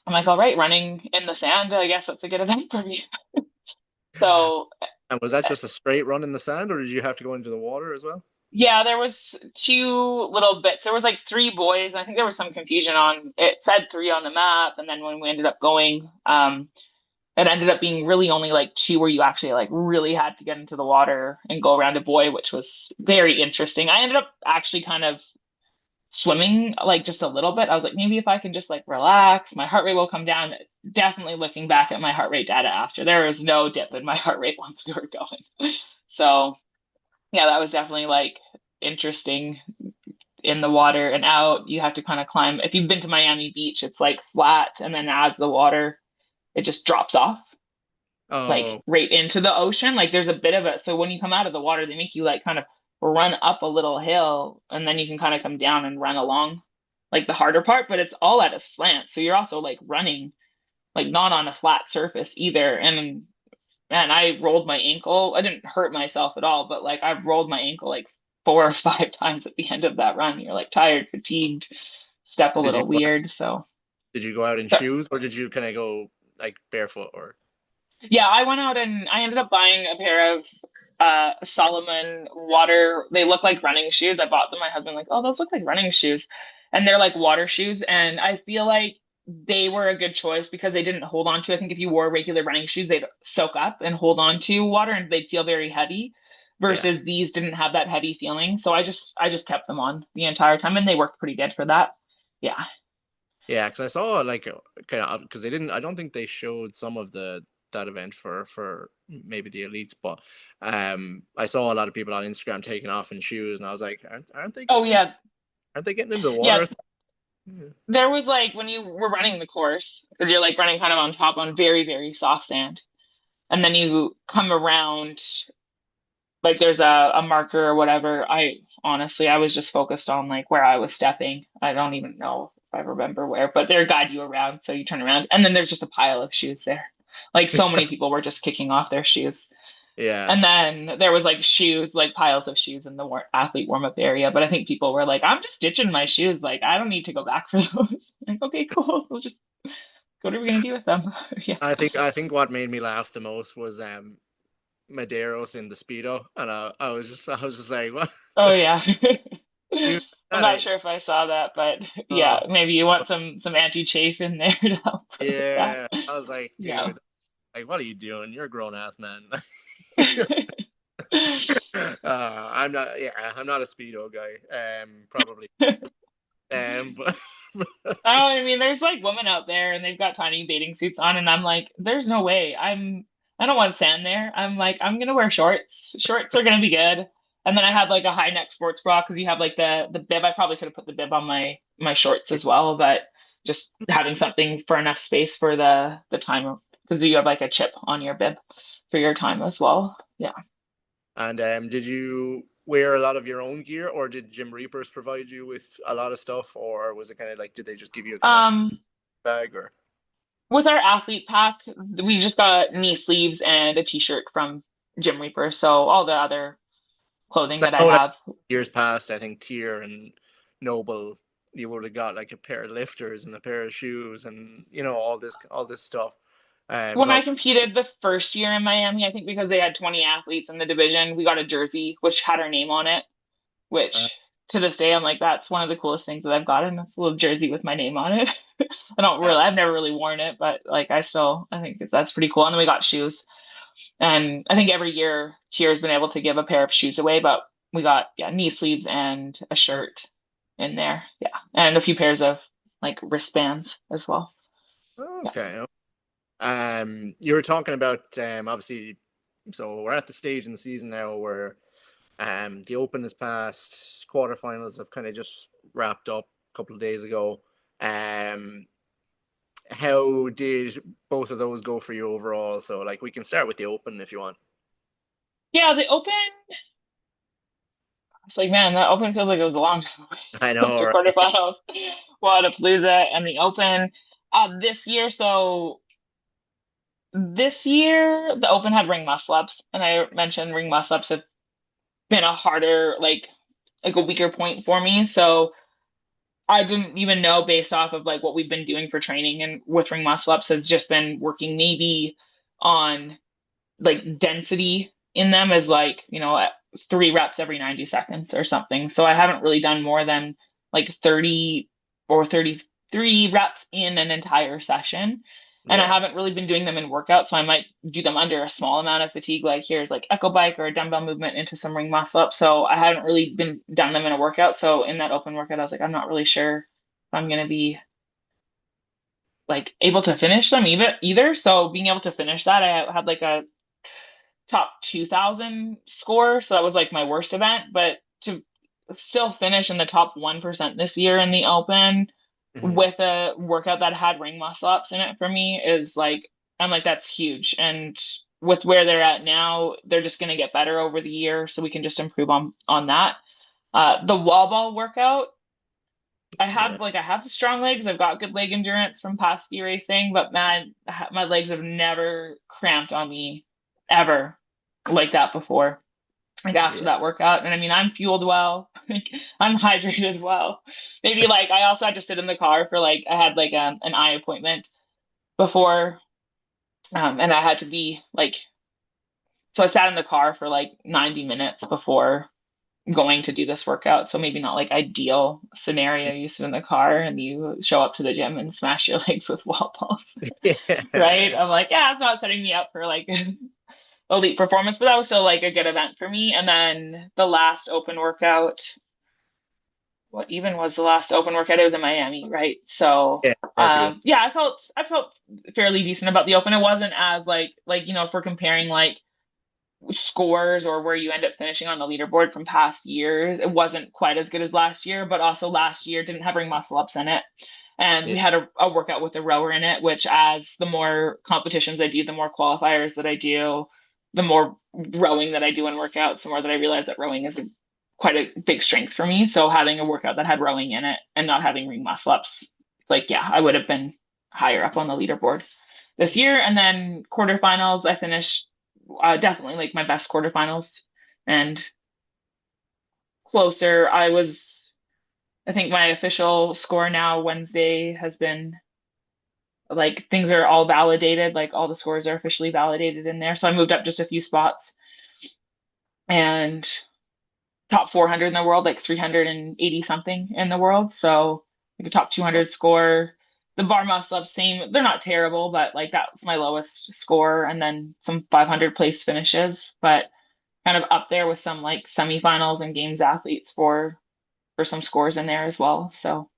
I'm like, all right, running in the sand, I guess that's a good event for me. So
And was that just a straight run in the sand, or did you have to go into the water as well?
yeah, there was two little bits. There was like three boys, and I think there was some confusion on it said three on the map, and then when we ended up going, it ended up being really only like two where you actually like really had to get into the water and go around a buoy, which was very interesting. I ended up actually kind of swimming like just a little bit. I was like, maybe if I can just like relax, my heart rate will come down. Definitely looking back at my heart rate data after, there was no dip in my heart rate once we were going. So yeah, that was definitely like interesting in the water and out. You have to kind of climb. If you've been to Miami Beach, it's like flat, and then as the water, it just drops off like
Oh,
right into the ocean. Like there's a bit of it. So when you come out of the water, they make you like kind of run up a little hill and then you can kind of come down and run along like the harder part, but it's all at a slant. So you're also like running like not on a flat surface either. And man, I rolled my ankle. I didn't hurt myself at all, but like I rolled my ankle like 4 or 5 times at the end of that run. You're like tired, fatigued, step a
did you
little weird. So
did you go out in
sorry.
shoes, or did you kind of go like barefoot, or?
Yeah, I went out and I ended up buying a pair of Solomon water. They look like running shoes. I bought them. My husband like, oh, those look like running shoes, and they're like water shoes. And I feel like they were a good choice because they didn't hold on to. I think if you wore regular running shoes, they'd soak up and hold on to water, and they'd feel very heavy.
Yeah.
Versus these didn't have that heavy feeling. So I just kept them on the entire time, and they worked pretty good for that. Yeah.
Yeah, because I saw like kind of because they didn't. I don't think they showed some of the that event for maybe the elites, but I saw a lot of people on Instagram taking off in shoes, and I was like, aren't they
Oh
getting
yeah,
aren't they getting into the water?
yeah.
Yeah.
There was like when you were running the course, because you're like running kind of on top on very, very soft sand. And then you come around, like there's a marker or whatever. I honestly, I was just focused on like where I was stepping. I don't even know if I remember where, but they guide you around. So you turn around, and then there's just a pile of shoes there. Like so many people were just kicking off their shoes.
Yeah.
And then there was like shoes, like piles of shoes in the athlete warm up area. But I think people were like, I'm just ditching my shoes. Like, I don't need to go back for those. Like, okay, cool. We'll just, what are we going to do with them? Yeah.
I think what made me laugh the most was Medeiros in the speedo, and I was just like, what?
Oh, yeah.
Dude,
I'm
that
not
ain't.
sure if I saw that, but yeah,
Oh,
maybe you want some anti-chafe in there to help with that.
yeah. I was like,
Yeah.
dude, like, what are you doing? You're a grown ass man. I'm not. Yeah, I'm not a speedo guy. Probably. But
Oh, I mean, there's like women out there and they've got tiny bathing suits on, and I'm like, there's no way. I don't want sand there. I'm like, I'm gonna wear shorts. Shorts are gonna be good. And then I had like a high neck sports bra because you have like the bib. I probably could have put the bib on my shorts as well, but just having something for enough space for the time because you have like a chip on your bib for your time as well. Yeah.
and did you wear a lot of your own gear, or did Gym Reapers provide you with a lot of stuff, or was it kind of like did they just give you a kind of
Um,
bag, or?
with our athlete pack, we just got knee sleeves and a t-shirt from Gym Reaper. So all the other clothing
I
that I
know, like
have.
years past, I think Tier and Noble, you would have got like a pair of lifters and a pair of shoes, and all this stuff.
When
So
I competed the first year in Miami, I think because they had 20 athletes in the division, we got a jersey which had our name on it,
uh,
which to this day I'm like, that's one of the coolest things that I've gotten. It's a little jersey with my name on it.
yeah,
I've never really worn it, but like I think that's pretty cool. And then we got shoes. And I think every year Tier's been able to give a pair of shoes away, but we got yeah, knee sleeves and a shirt in there. Yeah. And a few pairs of like wristbands as well. Yeah.
okay. You were talking about obviously, so we're at the stage in the season now where the Open is past, quarterfinals have kind of just wrapped up a couple of days ago. Um, how did both of those go for you overall? So like we can start with the Open if you want.
Yeah, the open It's like, man, that open feels like it was a long time
I
away
know,
to
right?
quarterfinals, Wadapalooza, and the Open. This year, so this year the Open had ring muscle ups, and I mentioned ring muscle ups have been a harder, like a weaker point for me. So I didn't even know based off of like what we've been doing for training and with ring muscle ups has just been working maybe on like density in them is like, 3 reps every 90 seconds or something. So I haven't really done more than like 30 or 33 reps in an entire session. And I
Yeah,
haven't really been doing them in workout. So I might do them under a small amount of fatigue. Like here's like echo bike or a dumbbell movement into some ring muscle up. So I haven't really been done them in a workout. So in that open workout, I was like, I'm not really sure if I'm going to be like able to finish them either. So being able to finish that, I had like a top 2000 score. So that was like my worst event. But to still finish in the top 1% this year in the Open
hmm,
with a workout that had ring muscle ups in it for me is like, I'm like, that's huge. And with where they're at now, they're just going to get better over the year. So we can just improve on that. The wall ball workout,
yeah,
I have the strong legs. I've got good leg endurance from past ski racing, but man, my legs have never cramped on me ever like that before. Like after
yeah,
that workout. And I mean, I'm fueled well. Like I'm hydrated well. Maybe like I also had to sit in the car for like I had like an eye appointment before, and I had to be like so I sat in the car for like 90 minutes before going to do this workout. So maybe not like ideal scenario. You sit in the car and you show up to the gym and smash your legs with wall balls, right?
yeah.
I'm like, yeah, it's not setting me up for like elite performance, but that was still like a good event for me. And then the last open workout, what even was the last open workout? It was in Miami, right? So,
Yeah, RPO.
yeah, I felt fairly decent about the open. It wasn't as like if we're comparing like scores or where you end up finishing on the leaderboard from past years, it wasn't quite as good as last year, but also last year didn't have ring muscle ups in it. And
Yeah,
we had a workout with a rower in it, which as the more competitions I do, the more qualifiers that I do, the more rowing that I do in workouts, the more that I realize that rowing is quite a big strength for me. So having a workout that had rowing in it and not having ring muscle ups, like yeah, I would have been higher up on the leaderboard this year. And then quarterfinals, I finished definitely like my best quarterfinals and closer. I think my official score now Wednesday has been like things are all validated, like all the scores are officially validated in there. So I moved up just a few spots and top 400 in the world, like 380 something in the world. So like a top
oh,
200 score. The bar muscle ups, same. They're not terrible, but like that was my lowest score, and then some 500 place finishes. But kind of up there with some like semifinals and games athletes for some scores in there as well. So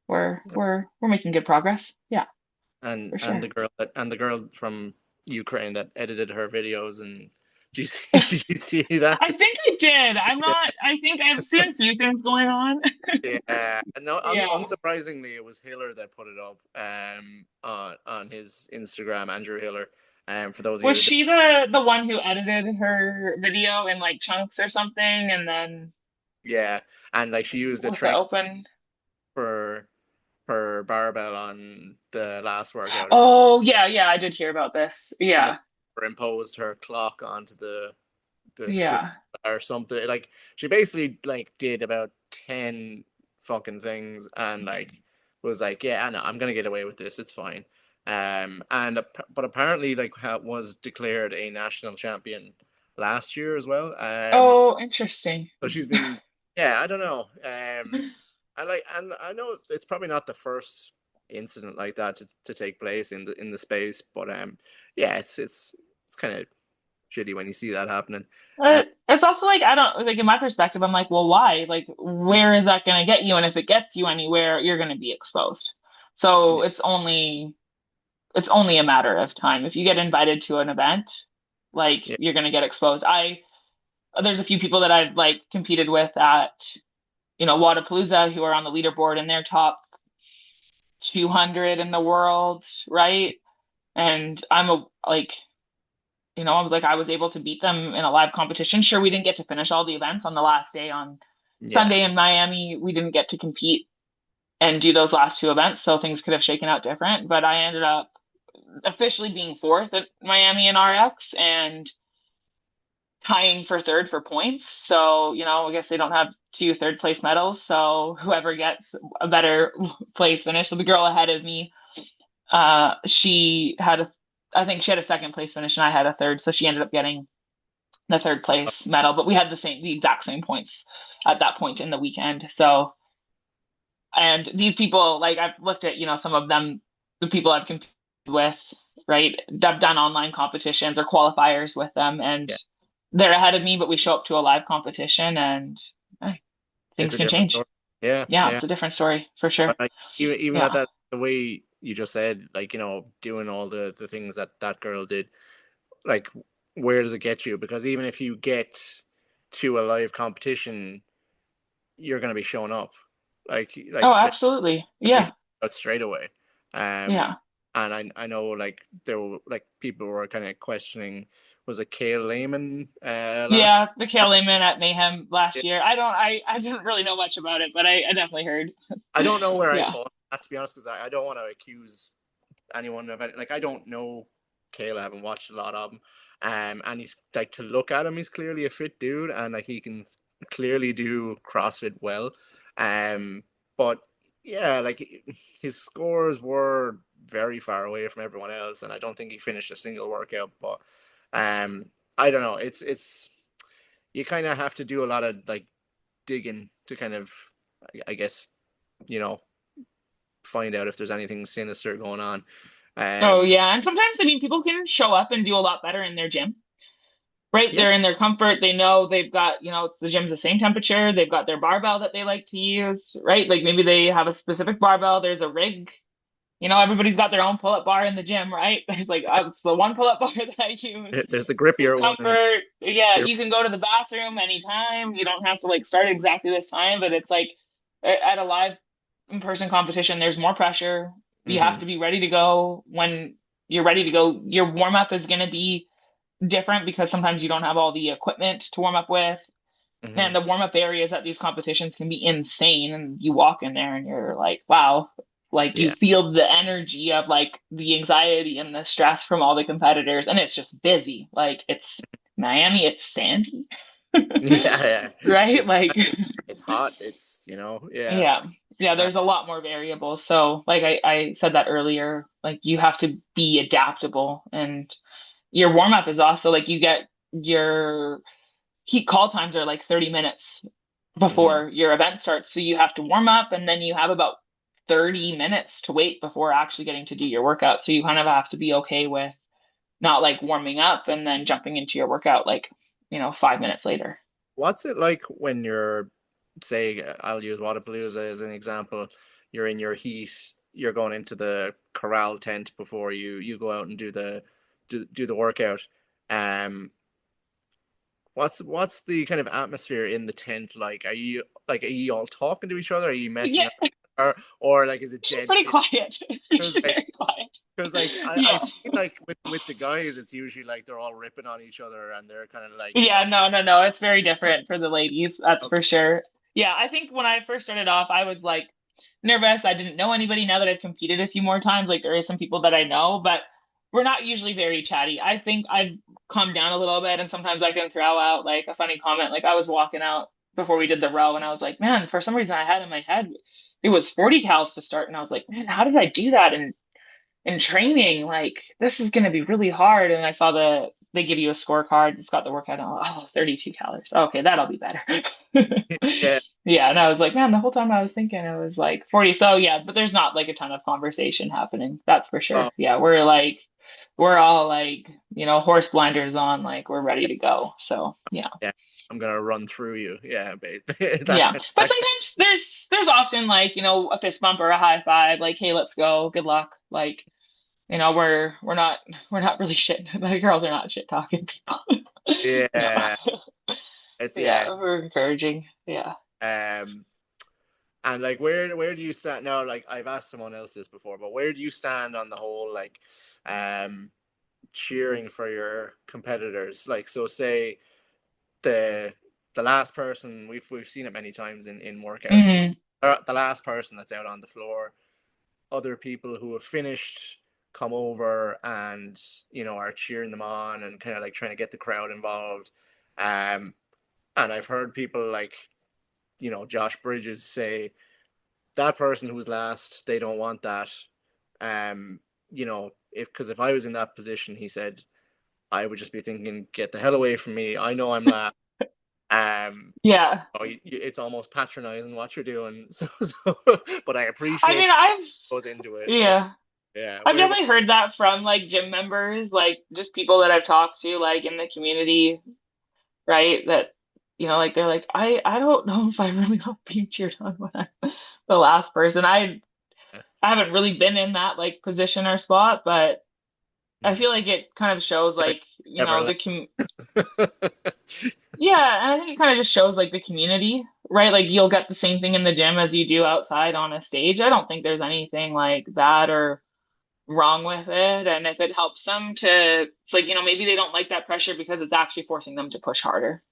we're making good progress. Yeah, for
and
sure.
the girl from Ukraine that edited her videos, and did you see, did you see that?
I think I did. I'm not. I think I've seen a few things going on.
Yeah, no,
Yeah.
unsurprisingly, it was Hiller that put it up on his Instagram, Andrew Hiller. For those of
Was
you that,
she the one who edited her video in like chunks or something and then
yeah, and like she used a
with the
train
open?
for her barbell on the last workout,
Oh, yeah, yeah, I did hear about this.
and then
Yeah.
imposed her clock onto the screen
Yeah.
or something. Like she basically like did about 10 fucking things and like was like, yeah, I know, I'm gonna get away with this. It's fine. And but apparently like was declared a national champion last year as well.
Oh, interesting.
So she's been, yeah, I don't know. And I know it's probably not the first incident like that to take place in the space, but yeah, it's kind of shitty when you see that happening. Uh,
It's also like I don't like in my perspective, I'm like, well, why? Like, where is that going to get you? And if it gets you anywhere, you're going to be exposed. So
yeah,
it's only a matter of time. If you get invited to an event, like
yeah,
you're going to get exposed. There's a few people that I've like competed with at Wadapalooza who are on the leaderboard and they're top 200 in the world, right? And I was like, I was able to beat them in a live competition. Sure, we didn't get to finish all the events on the last day on
Yeah.
Sunday in Miami, we didn't get to compete and do those last two events, so things could have shaken out different. But I ended up officially being fourth at Miami in RX and tying for third for points. So, I guess they don't have two third place medals. So whoever gets a better place finish. So the girl ahead of me, she had I think she had a second place finish and I had a third. So she ended up getting the third place medal, but we had the exact same points at that point in the weekend. So, and these people, like I've looked at, some of them, the people I've competed with, right? I've done online competitions or qualifiers with them, and
Yeah.
they're ahead of me, but we show up to a live competition and eh,
It's
things
a
can
different
change.
story. Yeah,
Yeah,
yeah.
it's a different story for sure.
But like even at
Yeah.
that, the way you just said, like, doing all the things that that girl did, like, where does it get you? Because even if you get to a live competition, you're going to be showing up.
Oh,
Like
absolutely.
be
Yeah.
out straight away. Um,
Yeah.
and I know like there were like people were kind of questioning, was it Kale Lehman last
Yeah, the Kale Lehman at Mayhem last
year?
year. I didn't really know much about it, but I definitely heard.
I don't know where I
Yeah.
fall, to be honest, because I don't want to accuse anyone of it. Like, I don't know Kale. I haven't watched a lot of him. And he's like, to look at him, he's clearly a fit dude, and like he can clearly do CrossFit well. But yeah, like his scores were very far away from everyone else, and I don't think he finished a single workout. But I don't know. It's you kind of have to do a lot of like digging to kind of, I guess, you know, find out if there's anything sinister going on.
Oh,
Um,
yeah. And sometimes, I mean, people can show up and do a lot better in their gym, right?
yeah,
They're in their comfort. They know they've got, the gym's the same temperature. They've got their barbell that they like to use, right? Like maybe they have a specific barbell. There's a rig. Everybody's got their own pull-up bar in the gym, right? There's like, it's the one pull-up bar that I use.
there's the grippier one and
Comfort. Yeah,
the
you can go to the bathroom anytime. You don't have to like start exactly this time, but it's like at a live in-person competition, there's more pressure. You have
mm-hmm,
to be ready to go when you're ready to go. Your warm-up is going to be different because sometimes you don't have all the equipment to warm up with.
mm-hmm,
And the warm-up areas at these competitions can be insane. And you walk in there and you're like, wow, like you
yeah,
feel the energy of like the anxiety and the stress from all the competitors. And it's just busy. Like it's Miami, it's sandy,
yeah, yeah.
right?
It's
Like,
it's hot. It's yeah,
yeah. Yeah,
uh,
there's a lot more variables. So, like I said that earlier, like you have to be adaptable. And your warm up is also like you get your heat call times are like 30 minutes
mm-hmm,
before your event starts. So you have to warm up and then you have about 30 minutes to wait before actually getting to do your workout. So you kind of have to be okay with not like warming up and then jumping into your workout like, 5 minutes later.
What's it like when you're, say, I'll use Wadapalooza as an example. You're in your heat. You're going into the corral tent before you go out and do the workout. Um, what's the kind of atmosphere in the tent like? Are you all talking to each other? Are you
Yeah,
messing around? Or like, is it
it's
dead
pretty
serious?
quiet. It's
Because
usually
like
very quiet.
because like I've
Yeah.
seen like with the guys, it's usually like they're all ripping on each other and they're kind of like,
Yeah, no, no, no. It's very different for the ladies, that's
okay,
for sure. Yeah, I think when I first started off, I was like nervous. I didn't know anybody. Now that I've competed a few more times, like there is some people that I know, but we're not usually very chatty. I think I've calmed down a little bit, and sometimes I can throw out like a funny comment. Like I was walking out before we did the row, and I was like, man, for some reason I had in my head it was 40 cals to start, and I was like, man, how did I do that? And in training, like this is going to be really hard. And I saw they give you a scorecard. It's got the workout on. Oh, 32 calories. Okay, that'll be better.
yeah,
Yeah, and I was like, man, the whole time I was thinking it was like 40. So yeah, but there's not like a ton of conversation happening. That's for
oh
sure. Yeah, we're all like, horse blinders on, like we're ready to go. So yeah.
yeah, I'm gonna run through you, yeah, babe.
Yeah. But
That kind
sometimes there's often like, a fist bump or a high five, like, hey, let's go. Good luck. Like, we're not really shit. The girls are not shit talking people. No.
yeah, it's
Yeah,
yeah.
we're encouraging. Yeah.
Um, and like, where do you stand now? Like, I've asked someone else this before, but where do you stand on the whole like, um, cheering for your competitors? Like, so say the the last person we've seen it many times in workouts.
Hmm.
The last person that's out on the floor, other people who have finished come over and are cheering them on and kind of like trying to get the crowd involved. Um, and I've heard people like Josh Bridges say that person who was last, they don't want that. Um, if because if I was in that position, he said I would just be thinking, get the hell away from me. I know I'm last. Um,
Yeah.
it's almost patronizing what you're doing. But I
I
appreciate
mean,
goes into it. Yeah,
yeah,
yeah.
I've definitely heard that from like gym members, like just people that I've talked to, like in the community, right? That, like they're like, I don't know if I really love being cheered on when I'm the last person. I haven't really been in that like position or spot, but I
Mhm.
feel like it kind of shows
Like
like,
never
yeah, and I think it kind of just shows like the community, right? Like you'll get the same thing in the gym as you do outside on a stage. I don't think there's anything like bad or wrong with it. And if it helps them to, it's like, maybe they don't like that pressure because it's actually forcing them to push harder,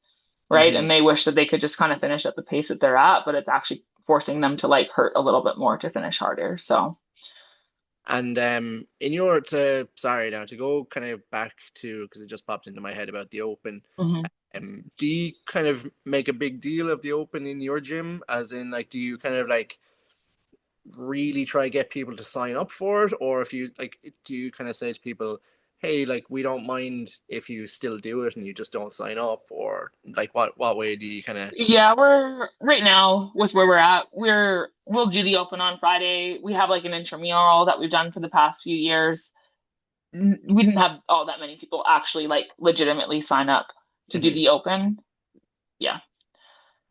right?
hmm
And they wish that they could just kind of finish at the pace that they're at, but it's actually forcing them to like hurt a little bit more to finish harder. So,
And in your to sorry now to go kind of back to because it just popped into my head about the open.
mhm.
Do you kind of make a big deal of the open in your gym? As in, like, do you kind of like really try to get people to sign up for it, or if you like, do you kind of say to people, "Hey, like, we don't mind if you still do it and you just don't sign up," or like, what way do you kind of?
Yeah, we're right now with where we're at. We'll do the open on Friday. We have like an intramural that we've done for the past few years. We didn't have all that many people actually like legitimately sign up to do
Mhm.
the open. Yeah,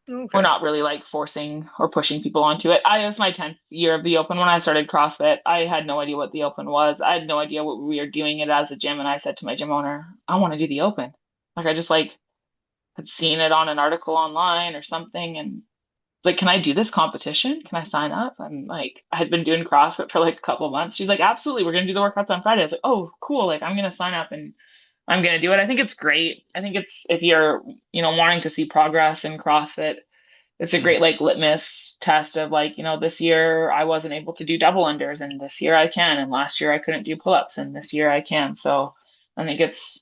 we're
Okay.
not really like forcing or pushing people onto it. It was my 10th year of the open when I started CrossFit. I had no idea what the open was. I had no idea what we were doing it as a gym, and I said to my gym owner, I want to do the open. Like I just like had seen it on an article online or something, and like, can I do this competition? Can I sign up? And like, I had been doing CrossFit for like a couple of months. She's like, absolutely, we're gonna do the workouts on Friday. I was like, oh, cool. Like, I'm gonna sign up and I'm gonna do it. I think it's great. I think it's if you're, wanting to see progress in CrossFit, it's a
Mhm.
great like litmus test of like, this year I wasn't able to do double unders and this year I can, and last year I couldn't do pull-ups and this year I can. So I think it's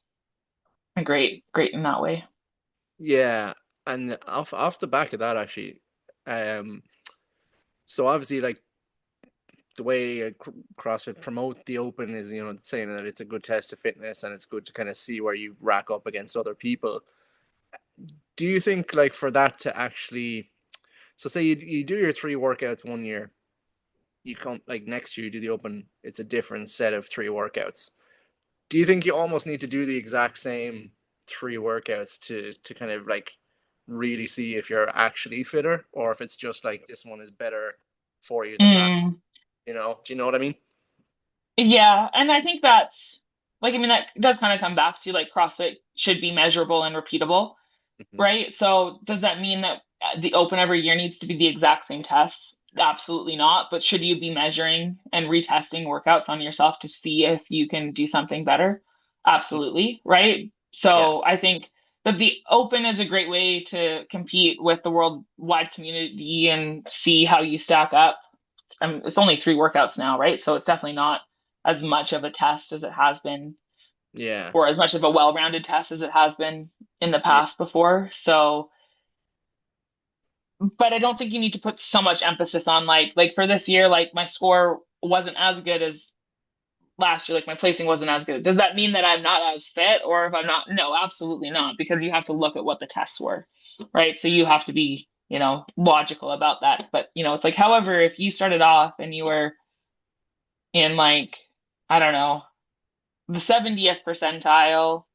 a great in that way.
Yeah, and off the back of that, actually, um, so obviously, like the way CrossFit promote the open is, saying that it's a good test of fitness and it's good to kind of see where you rack up against other people. Do you think, like, for that to actually, so say you do your three workouts one year, you come like next year you do the open, it's a different set of three workouts. Do you think you almost need to do the exact same three workouts to kind of like really see if you're actually fitter or if it's just like this one is better for you than that?
Mm.
Do you know what I mean?
Yeah, and I think that's like I mean that does kind of come back to like CrossFit should be measurable and repeatable,
hmm
right? So does that mean that the open every year needs to be the exact same tests? Absolutely not. But should you be measuring and retesting workouts on yourself to see if you can do something better? Absolutely, right?
Yeah.
So I think that the open is a great way to compete with the worldwide community and see how you stack up. It's only three workouts now, right? So it's definitely not as much of a test as it has been,
Yeah.
or as much of a well-rounded test as it has been in the
Yeah.
past before. So, but I don't think you need to put so much emphasis on like for this year, like my score wasn't as good as last year, like my placing wasn't as good. Does that mean that I'm not as fit or if I'm not? No, absolutely not, because you have to look at what the tests were, right? So you have to be, logical about that. But, it's like, however, if you started off and you were in like, I don't know, the 70th percentile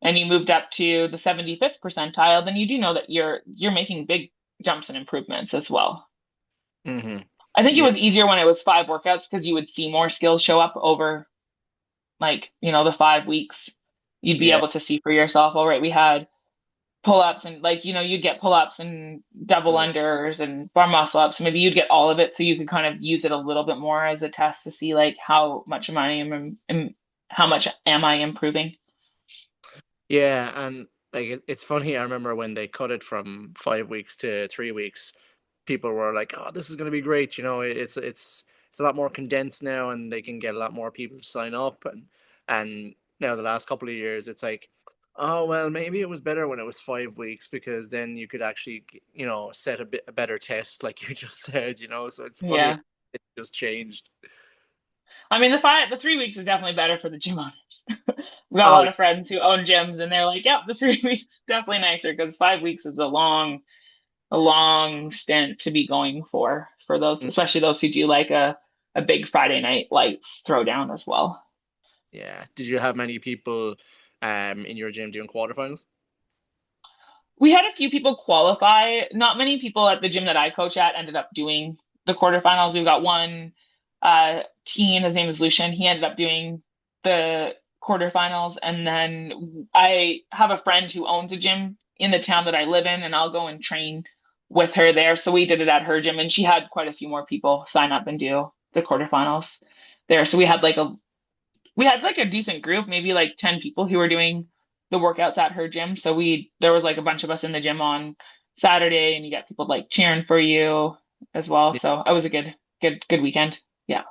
and you moved up to the 75th percentile, then you do know that you're making big jumps and improvements as well.
hmm
I think it
Yeah.
was easier when it was 5 workouts because you would see more skills show up over like, the 5 weeks. You'd be
Yeah.
able to see for yourself, all right, we had pull-ups and like, you'd get pull-ups and double
Yeah.
unders and bar muscle ups. Maybe you'd get all of it so you could kind of use it a little bit more as a test to see like how much am I improving?
Yeah. And like it's funny. I remember when they cut it from 5 weeks to 3 weeks, people were like, "Oh, this is going to be great." It's a lot more condensed now, and they can get a lot more people to sign up. And now the last couple of years, it's like, oh well, maybe it was better when it was 5 weeks because then you could actually, set a better test, like you just said. So it's funny
Yeah.
it just changed.
I mean, the 3 weeks is definitely better for the gym owners. We've got a
Oh
lot of friends who own gyms and they're like, yep, the 3 weeks is definitely nicer because 5 weeks is a long stint to be going for those,
yeah.
especially those who do like a big Friday night lights throwdown as well.
Yeah. Did you have many people in your gym doing quarterfinals?
We had a few people qualify. Not many people at the gym that I coach at ended up doing the quarterfinals. We've got one teen, his name is Lucian. He ended up doing the quarterfinals. And then I have a friend who owns a gym in the town that I live in, and I'll go and train with her there. So we did it at her gym, and she had quite a few more people sign up and do the quarterfinals there. So we had like a decent group, maybe like 10 people who were doing the workouts at her gym. So there was like a bunch of us in the gym on Saturday and you got people like cheering for you as well.
Yeah.
So it was a good weekend. Yeah.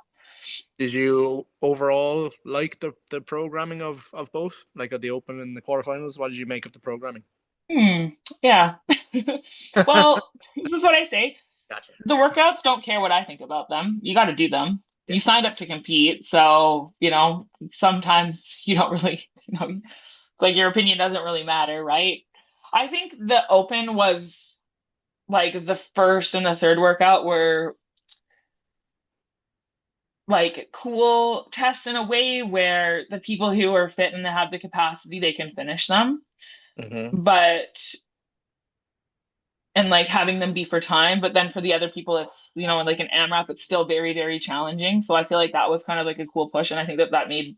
Did you overall like the programming of both, like at the Open and the quarterfinals? What did you make of the programming?
Hmm. Yeah. Well, this is what I say.
Gotcha.
The workouts don't care what I think about them. You got to do them.
Yeah.
You signed up to compete. So, sometimes you don't really, like your opinion doesn't really matter, right? I think the open was like the first and the third workout were like cool tests in a way where the people who are fit and they have the capacity, they can finish them.
Hmm.
But and like having them be for time, but then for the other people, it's like an AMRAP, it's still very, very challenging. So I feel like that was kind of like a cool push, and I think that that made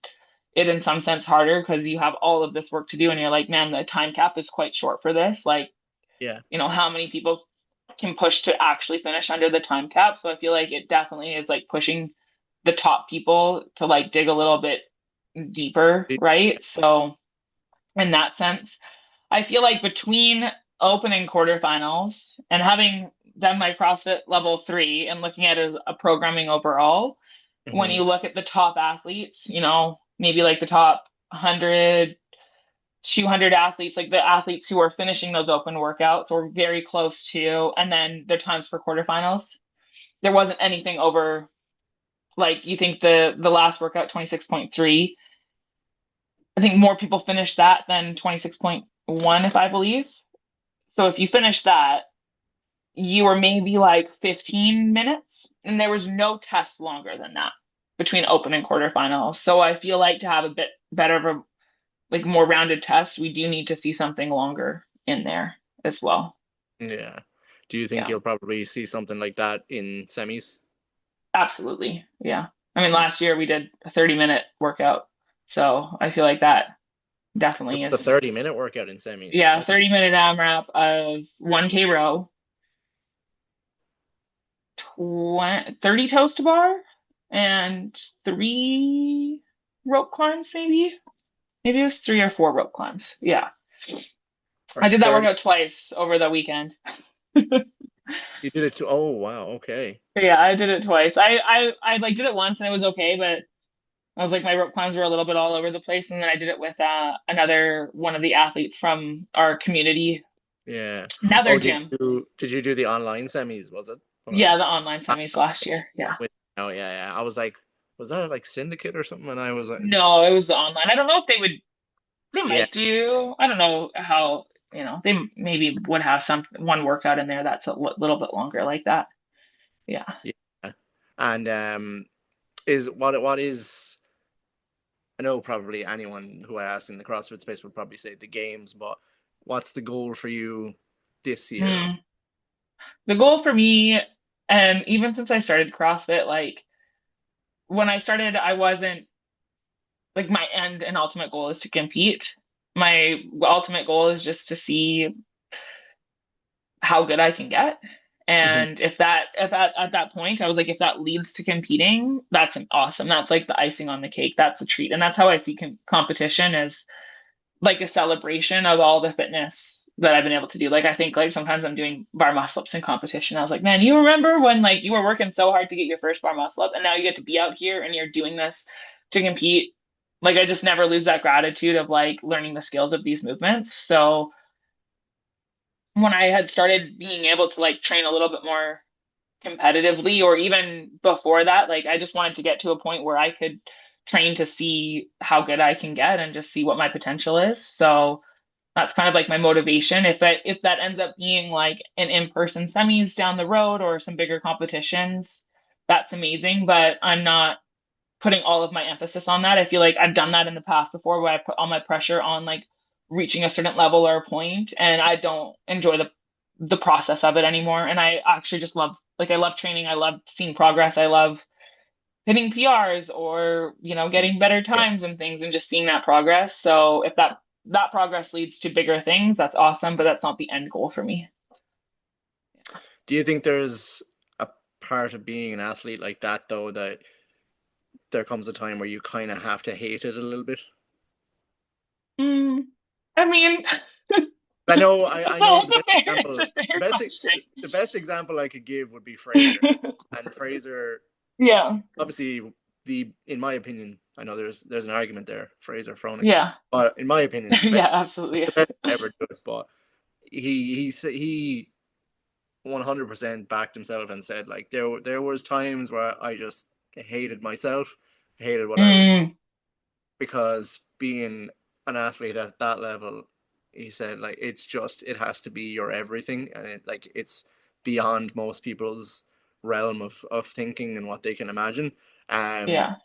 it in some sense harder because you have all of this work to do, and you're like, man, the time cap is quite short for this. Like,
Yeah.
how many people can push to actually finish under the time cap? So I feel like it definitely is like pushing the top people to like dig a little bit deeper, right? So in that sense. I feel like between opening quarterfinals and having done my CrossFit level 3 and looking at it as a programming overall, when
Hmm.
you look at the top athletes, maybe like the top 100, 200 athletes, like the athletes who are finishing those open workouts or very close to, and then their times for quarterfinals, there wasn't anything over, like you think the last workout, 26.3, I think more people finished that than 26.1, if I believe. So if you finish that, you were maybe like 15 minutes, and there was no test longer than that between open and quarterfinals. So I feel like to have a bit better of a like more rounded test, we do need to see something longer in there as well.
Yeah. Do you think
Yeah,
you'll probably see something like that in semis?
absolutely. Yeah. I mean,
Mm.
last year we did a 30-minute workout. So I feel like that
There
definitely
was a
is,
30-minute workout in semis.
yeah,
Oh,
30-minute AMRAP of 1K row, 30 toes to bar, and three rope climbs, maybe. Maybe it was 3 or 4 rope climbs. Yeah.
or
I did that
30.
workout twice over the weekend.
You did it too. Oh, wow. Okay.
Yeah, I did it twice. I like did it once and it was okay, but I was like my rope climbs were a little bit all over the place, and then I did it with another one of the athletes from our community,
Yeah.
another
Oh, did
gym.
you do the online semis, was it?
Yeah,
Or
the online semis last year. Yeah.
with, oh yeah, yeah. I was like, was that like Syndicate or something? And I was like,
No, it was the online. I don't know if they
yeah,
might do. I don't know how, they maybe would have some one workout in there that's a little bit longer like that. Yeah.
yeah. And is what is I know probably anyone who I asked in the CrossFit space would probably say the games, but what's the goal for you this year?
Hmm. The goal for me, and even since I started CrossFit, like when I started, I wasn't like my end and ultimate goal is to compete. My ultimate goal is just to see how good I can get.
Mhm.
And if that at that point, I was like, if that leads to competing, that's awesome. That's like the icing on the cake. That's a treat. And that's how I see competition is like a celebration of all the fitness that I've been able to do. Like I think like sometimes I'm doing bar muscle ups in competition. I was like, man, you remember when like you were working so hard to get your first bar muscle up and now you get to be out here and you're doing this to compete. Like I just never lose that gratitude of like learning the skills of these movements. So when I had started being able to like train a little bit more competitively or even before that, like I just wanted to get to a point where I could train to see how good I can get and just see what my potential is. So that's kind of like my motivation. If that ends up being like an in-person semis down the road or some bigger competitions, that's amazing. But I'm not putting all of my emphasis on that. I feel like I've done that in the past before where I put all my pressure on like reaching a certain level or a point, and I don't enjoy the process of it anymore. And I actually just love like I love training. I love seeing progress. I love hitting PRs or, getting better
Yeah.
times and things and just seeing that progress. So if that progress leads to bigger things, that's awesome, but that's not the end goal for me.
Do you think there's a part of being an athlete like that though that there comes a time where you kind of have to hate it a little bit?
Mm, I mean,
I know,
it's
I
a,
know
it's a fair, it's a fair question.
the best example I could give would be Fraser, and Fraser
Yeah,
obviously in my opinion, I know there's an argument there, Fraser Froning,
yeah,
but in my opinion,
yeah, absolutely.
the best to ever do it. But he 100% backed himself and said like there was times where I just hated myself, hated what I was
Mm,
because being an athlete at that level, he said like it has to be your everything, and it's beyond most people's realm of thinking and what they can imagine. Um,
yeah,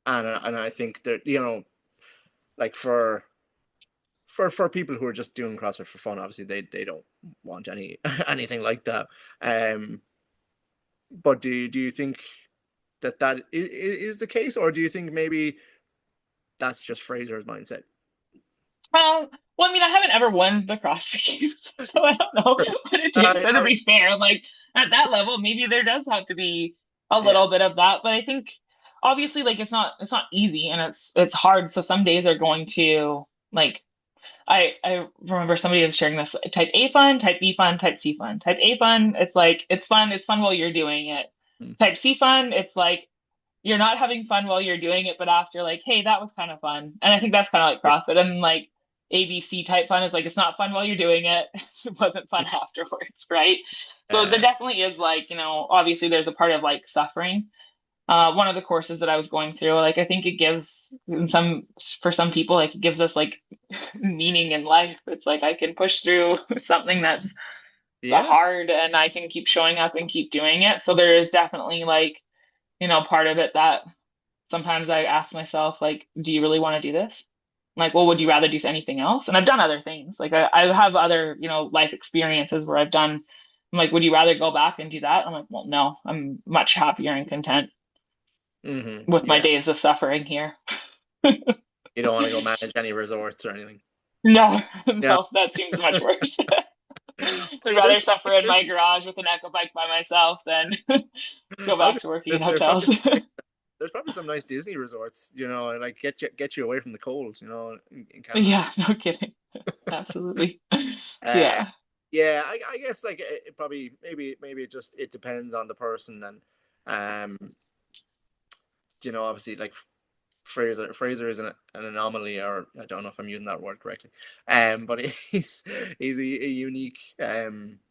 and I think that like for people who are just doing CrossFit for fun, obviously they don't want anything like that. Um, but do you think that is the case, or do you think maybe that's just Fraser's mindset?
well, I mean, I haven't ever won the CrossFit Games, so I don't know what it takes.
I,
So to
I
be fair, like at that level, maybe there does have to be a
yeah.
little bit of that. But I think obviously, like it's not easy and it's hard. So some days are going to like I remember somebody was sharing this type A fun, type B fun, type C fun. Type A fun, it's like it's fun while you're doing it.
Mm.
Type C fun, it's like you're not having fun while you're doing it, but after like, hey, that was kind of fun. And I think that's kind of like
Yeah.
CrossFit. And like ABC type fun is like it's not fun while you're doing it. It wasn't fun afterwards, right? So there
Uh,
definitely is like, obviously there's a part of like suffering. One of the courses that I was going through, like I think it gives for some people, like it gives us like meaning in life. It's like I can push through something that's
yeah.
hard and I can keep showing up and keep doing it. So there is definitely like, part of it that sometimes I ask myself, like, do you really want to do this? Like, well, would you rather do anything else? And I've done other things. Like I have other, life experiences where I'm like, would you rather go back and do that? I'm like, well, no, I'm much happier and content with my
Yeah.
days of suffering here.
You don't want to go manage any resorts or anything.
No,
Yeah.
no, that seems much worse. I'd
Yeah,
rather suffer in my garage with an echo bike by myself than go
I was
back to working in
there's probably
hotels.
there's probably some nice Disney resorts, and like get you away from the cold, in Canada.
Yeah, no kidding. Absolutely.
Uh,
Yeah.
yeah, I guess like it probably maybe it depends on the person and um obviously like Fraser is an anomaly, or I don't know if I'm using that word correctly, but he's a unique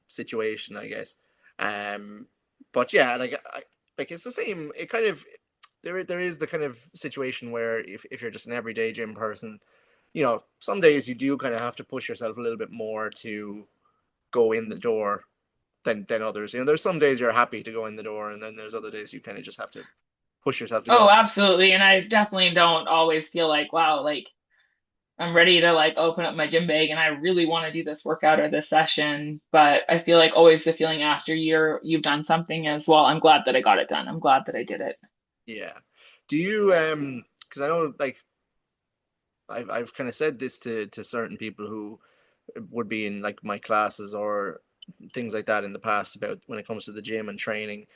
situation, I guess. But yeah, like it's the same. It kind of there is the kind of situation where if you're just an everyday gym person, some days you do kind of have to push yourself a little bit more to go in the door than others. There's some days you're happy to go in the door, and then there's other days you kind of just have to push yourself to go.
Oh, absolutely. And I definitely don't always feel like, wow, like I'm ready to like open up my gym bag and I really want to do this workout or this session. But I feel like always the feeling after you've done something is, well, I'm glad that I got it done. I'm glad that I did it.
Yeah. Do you because I know like I've kind of said this to certain people who would be in like my classes or things like that in the past about when it comes to the gym and training.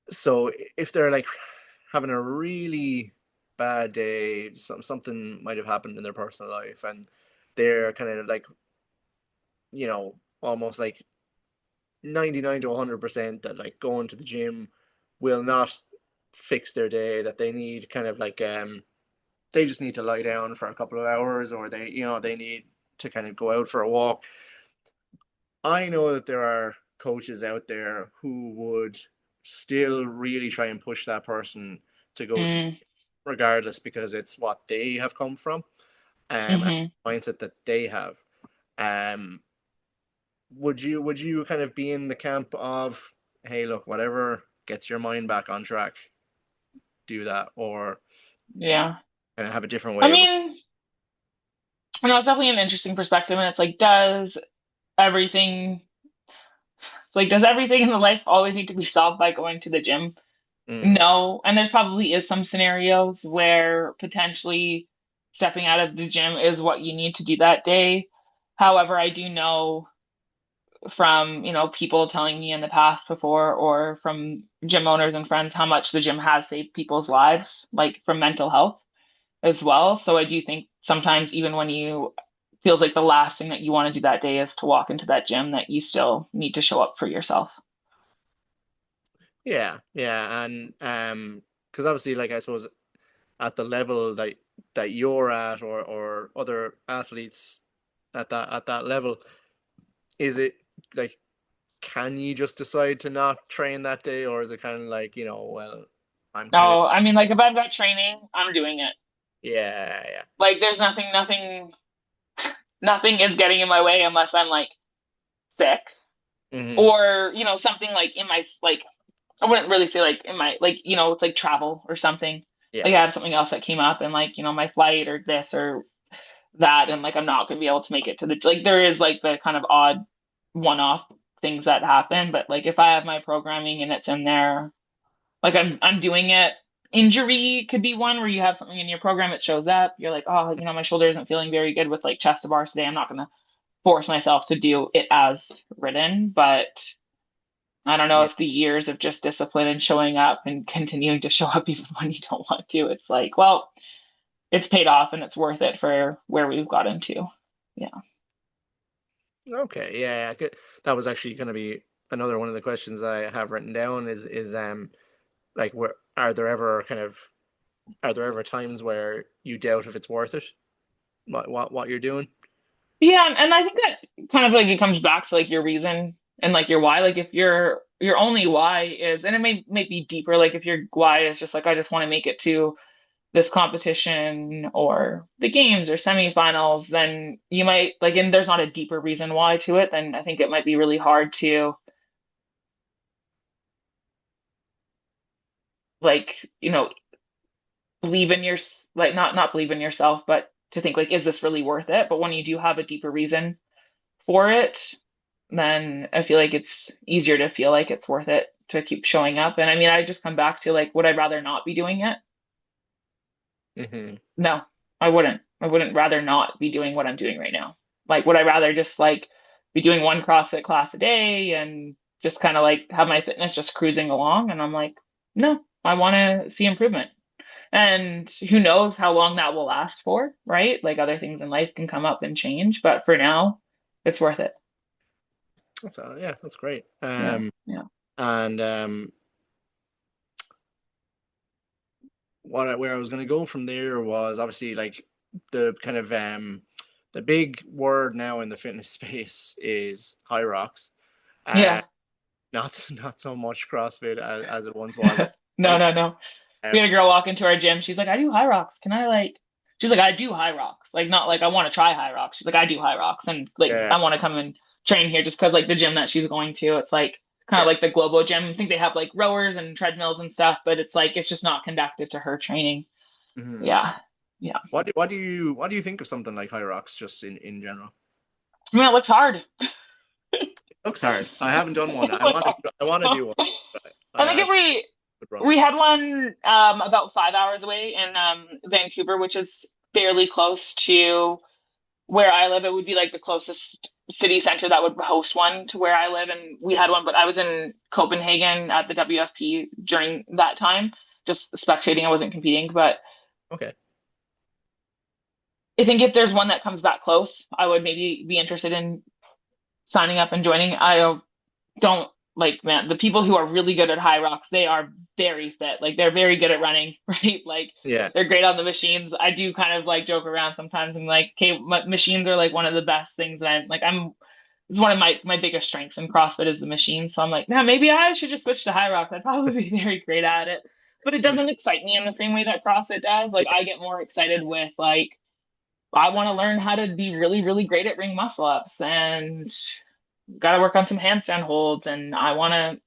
So if they're like having a really bad day, something might have happened in their personal life, and they're kind of like, almost like 99 to 100% that like going to the gym will not fix their day, that they need kind of like they just need to lie down for a couple of hours, or they need to kind of go out for a walk. I know that there are coaches out there who would still really try and push that person to go to,
Mm,
regardless, because it's what they have come from, and
hmm.
the mindset that they have. Um, would you kind of be in the camp of, hey, look, whatever gets your mind back on track, do that, or
Yeah.
kind of have a different
I
way of?
mean, it's definitely an interesting perspective, and it's like, everything, does everything in the life always need to be solved by going to the gym?
Mm,
No. And there's probably is some scenarios where potentially stepping out of the gym is what you need to do that day. However, I do know from, people telling me in the past before, or from gym owners and friends, how much the gym has saved people's lives, like from mental health as well. So I do think sometimes even when you feels like the last thing that you want to do that day is to walk into that gym, that you still need to show up for yourself.
yeah, yeah, and because obviously, like I suppose at the level that you're at, or other athletes at that level, is it like, can you just decide to not train that day, or is it kind of like, well, I'm kind of,
No, I mean, like if I've got training, I'm doing it.
yeah, yeah.
Like there's nothing is getting in my way unless I'm like sick,
Hmm.
or, something like in my, like, I wouldn't really say like in my, like, it's like travel or something.
Yeah.
Like I have something else that came up, and like, my flight or this or that, and like I'm not going to be able to make it to the, like there is like the kind of odd one-off things that happen, but like if I have my programming and it's in there, like I'm doing it. Injury could be one where you have something in your program, it shows up, you're like, oh, my shoulder isn't feeling very good with like chest to bars today. I'm not going to force myself to do it as written, but I don't know
Yeah.
if the years of just discipline and showing up and continuing to show up even when you don't want to, it's like, well, it's paid off and it's worth it for where we've gotten to. Yeah.
Okay. Yeah. That was actually going to be another one of the questions I have written down, is like, where are there ever times where you doubt if it's worth it, what you're doing?
Yeah, and I think that kind of like it comes back to like your reason and like your why. Like if your only why is, and it may be deeper, like if your why is just like I just want to make it to this competition or the games or semifinals, then you might like, and there's not a deeper reason why to it, then I think it might be really hard to like, believe in your, like not believe in yourself, but to think like, is this really worth it? But when you do have a deeper reason for it, then I feel like it's easier to feel like it's worth it to keep showing up. And I mean, I just come back to like, would I rather not be doing it?
Hmm.
No, I wouldn't. I wouldn't rather not be doing what I'm doing right now. Like, would I rather just like be doing one CrossFit class a day and just kind of like have my fitness just cruising along? And I'm like, no, I want to see improvement. And who knows how long that will last for, right? Like other things in life can come up and change, but for now, it's worth it.
So yeah, that's great.
Yeah. Yeah.
And where I was going to go from there was obviously like the kind of the big word now in the fitness space is high rocks. Uh,
Yeah.
not so much CrossFit as it once was.
No, no, no. We had a
Um,
girl walk into our gym. She's like, I do high rocks. Can I like, she's like, I do high rocks. Like, not like I want to try high rocks. She's like, I do high rocks. And like,
yeah,
I want to come and train here just because like the gym that she's going to, it's like kind of
yeah.
like the Globo gym. I think they have like rowers and treadmills and stuff, but it's like, it's just not conducive to her training.
Hmm.
Yeah. Yeah.
What do you think of something like high rocks, just in general?
I mean, it looks hard.
It looks hard. I haven't done one.
It looks
I want to
hard.
do one. But
I think
I
if
could run
we
one.
had one about 5 hours away in Vancouver, which is fairly close to where I live. It would be like the closest city center that would host one to where I live. And we
Yeah.
had one, but I was in Copenhagen at the WFP during that time, just spectating. I wasn't competing, but
Okay.
I think if there's one that comes back close, I would maybe be interested in signing up and joining. I don't like, man, the people who are really good at high rocks, they are very fit. Like they're very good at running, right? Like
Yeah.
they're great on the machines. I do kind of like joke around sometimes. I'm like, okay, machines are like one of the best things that it's one of my biggest strengths in CrossFit is the machine. So I'm like, man, maybe I should just switch to high rocks. I'd probably be very great at it. But it doesn't excite me in the same way that CrossFit does. Like I get more excited with like I want to learn how to be really, really great at ring muscle ups and got to work on some handstand holds and I want to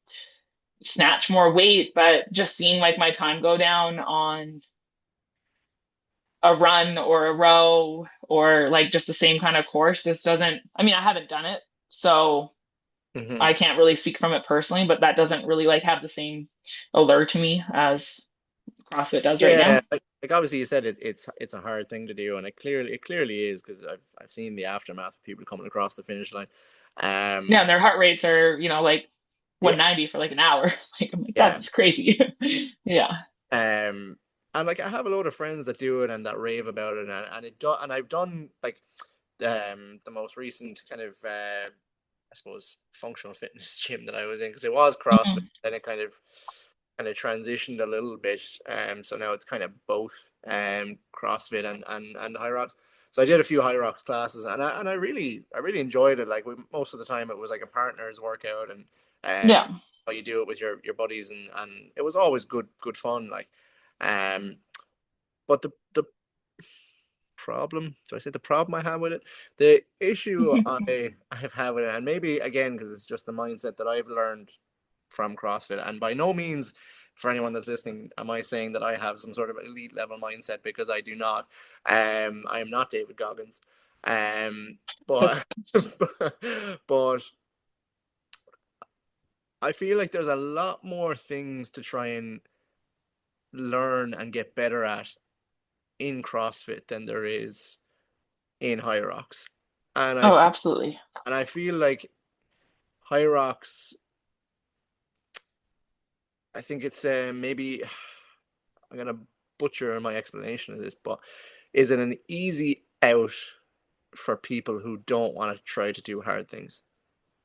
snatch more weight, but just seeing like my time go down on a run or a row or like just the same kind of course just doesn't, I mean, I haven't done it, so
Hmm.
I can't really speak from it personally, but that doesn't really like have the same allure to me as CrossFit does right
Yeah,
now.
like obviously you said it's a hard thing to do, and it clearly is because I've seen the aftermath of people coming across the finish line.
Yeah,
Um,
and their heart rates are, like
yeah,
190 for like an hour. Like I'm like,
yeah.
that's crazy. Yeah.
And like I have a load of friends that do it and that rave about it, and and I've done like the most recent kind of I suppose functional fitness gym that I was in because it was CrossFit,
Mhm.
then it kind of transitioned a little bit. So now it's kind of both CrossFit and high rocks. So I did a few high rocks classes, and I really enjoyed it. Like most of the time, it was like a partner's workout, and
Yeah.
you do it with your buddies, and it was always good fun. Like, um, but the problem, do I say the problem I have with it? The issue I have had with it, and maybe again because it's just the mindset that I've learned from CrossFit, and by no means for anyone that's listening am I saying that I have some sort of elite level mindset because I do not. I am not David Goggins. But but I feel like there's a lot more things to try and learn and get better at in CrossFit than there is in High Rocks. And I
Oh,
feel,
absolutely.
and I feel like High Rocks, I think it's maybe I'm gonna butcher my explanation of this, but is it an easy out for people who don't want to try to do hard things?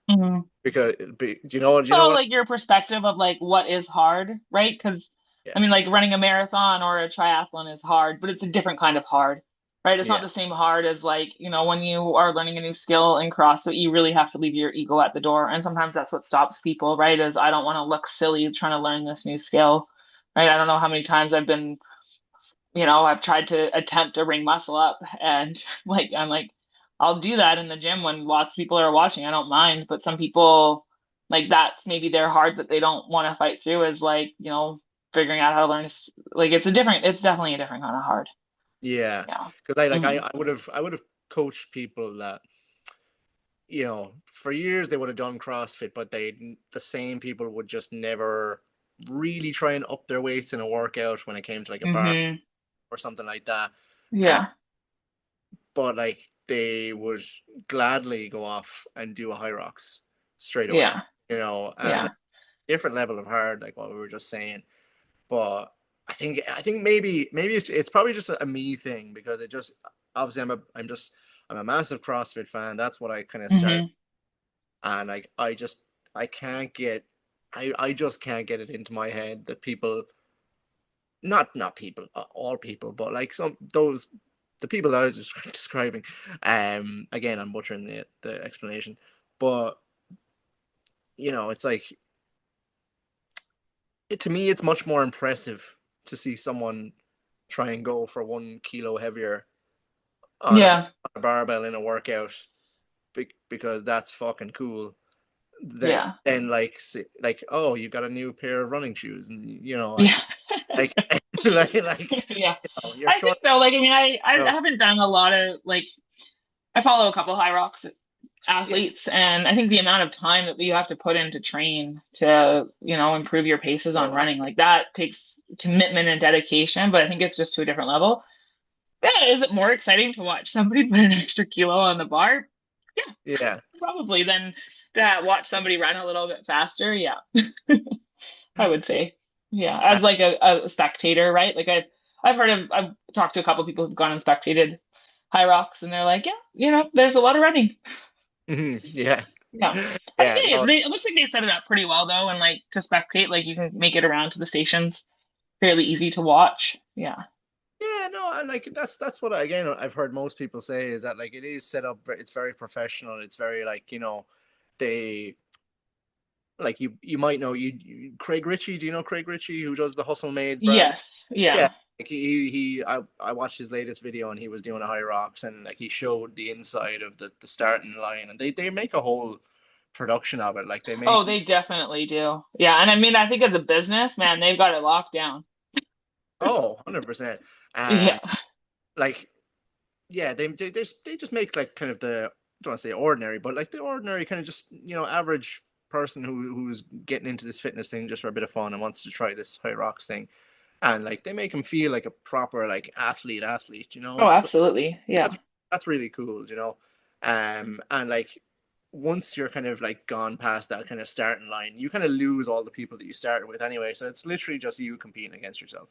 Mhm.
Because do you know
So,
what?
like your perspective of like what is hard, right? Because I
Yeah,
mean, like running a marathon or a triathlon is hard, but it's a different kind of hard, right? It's not
yeah,
the same hard as like, when you are learning a new skill in CrossFit, you really have to leave your ego at the door. And sometimes that's what stops people, right? Is I don't want to look silly trying to learn this new skill, right? I don't know how many times I've tried to attempt to ring muscle up and like I'm like I'll do that in the gym when lots of people are watching. I don't mind, but some people like that's maybe their hard that they don't want to fight through is like, figuring out how to learn like it's definitely a different kind of hard.
yeah.
Yeah.
Because I like
Hmm.
I would have coached people that for years they would have done CrossFit, but the same people would just never really try and up their weights in a workout when it came to like a bar
Hmm.
or something like that. Uh,
Yeah.
but like they would gladly go off and do a high rocks straight away,
Yeah.
and
Yeah.
like, different level of hard, like what we were just saying. But I think maybe it's probably just a me thing because it just obviously I'm a massive CrossFit fan. That's what I kind of started,
Hmm.
and like I can't get I just can't get it into my head that people, not people, all people, but like some those the people that I was describing. Again, I'm butchering the explanation, but it's like to me, it's much more impressive to see someone try and go for 1 kilo heavier on
Yeah.
a barbell in a workout because that's fucking cool. Then,
Yeah.
then like, oh, you got a new pair of running shoes, and
Yeah.
like like
Yeah.
you're
I
showing.
think though, like I mean, I
No,
haven't done a lot of like I follow a couple high rocks
yeah,
athletes, and I think the amount of time that you have to put in to train to, improve your paces on
oh,
running, like that takes commitment and dedication, but I think it's just to a different level. Yeah, is it more exciting to watch somebody put an extra kilo on the bar? Yeah,
yeah,
probably than to watch somebody run a little bit faster. Yeah, I would
yeah,
say. Yeah, as like a spectator, right? Like I've talked to a couple of people who've gone and spectated high rocks, and they're like, yeah, there's a lot of running.
Yeah.
Yeah. I think
Yeah. No.
it looks like they set it up pretty well though, and like to spectate, like you can make it around to the stations fairly easy to watch. Yeah.
Yeah, no, and like that's what again I've heard most people say is that like it is set up. It's very professional. It's very like they like you might know Craig Ritchie. Do you know Craig Ritchie who does the Hustle Made brand?
Yes.
Yeah,
Yeah.
like I watched his latest video and he was doing a high rocks and like he showed the inside of the starting line and they make a whole production of it. Like they make
Oh, they definitely do. Yeah, and I mean, I think as a business, man, they've got it locked down.
oh 100%.
Yeah.
Like yeah, they just make like kind of the I don't want to say ordinary, but like the ordinary kind of just average person who's getting into this fitness thing just for a bit of fun and wants to try this high rocks thing, and like they make him feel like a proper like athlete.
Oh,
So
absolutely. Yeah.
that's that's really cool. And like once you're kind of like gone past that kind of starting line, you kind of lose all the people that you started with anyway. So it's literally just you competing against yourself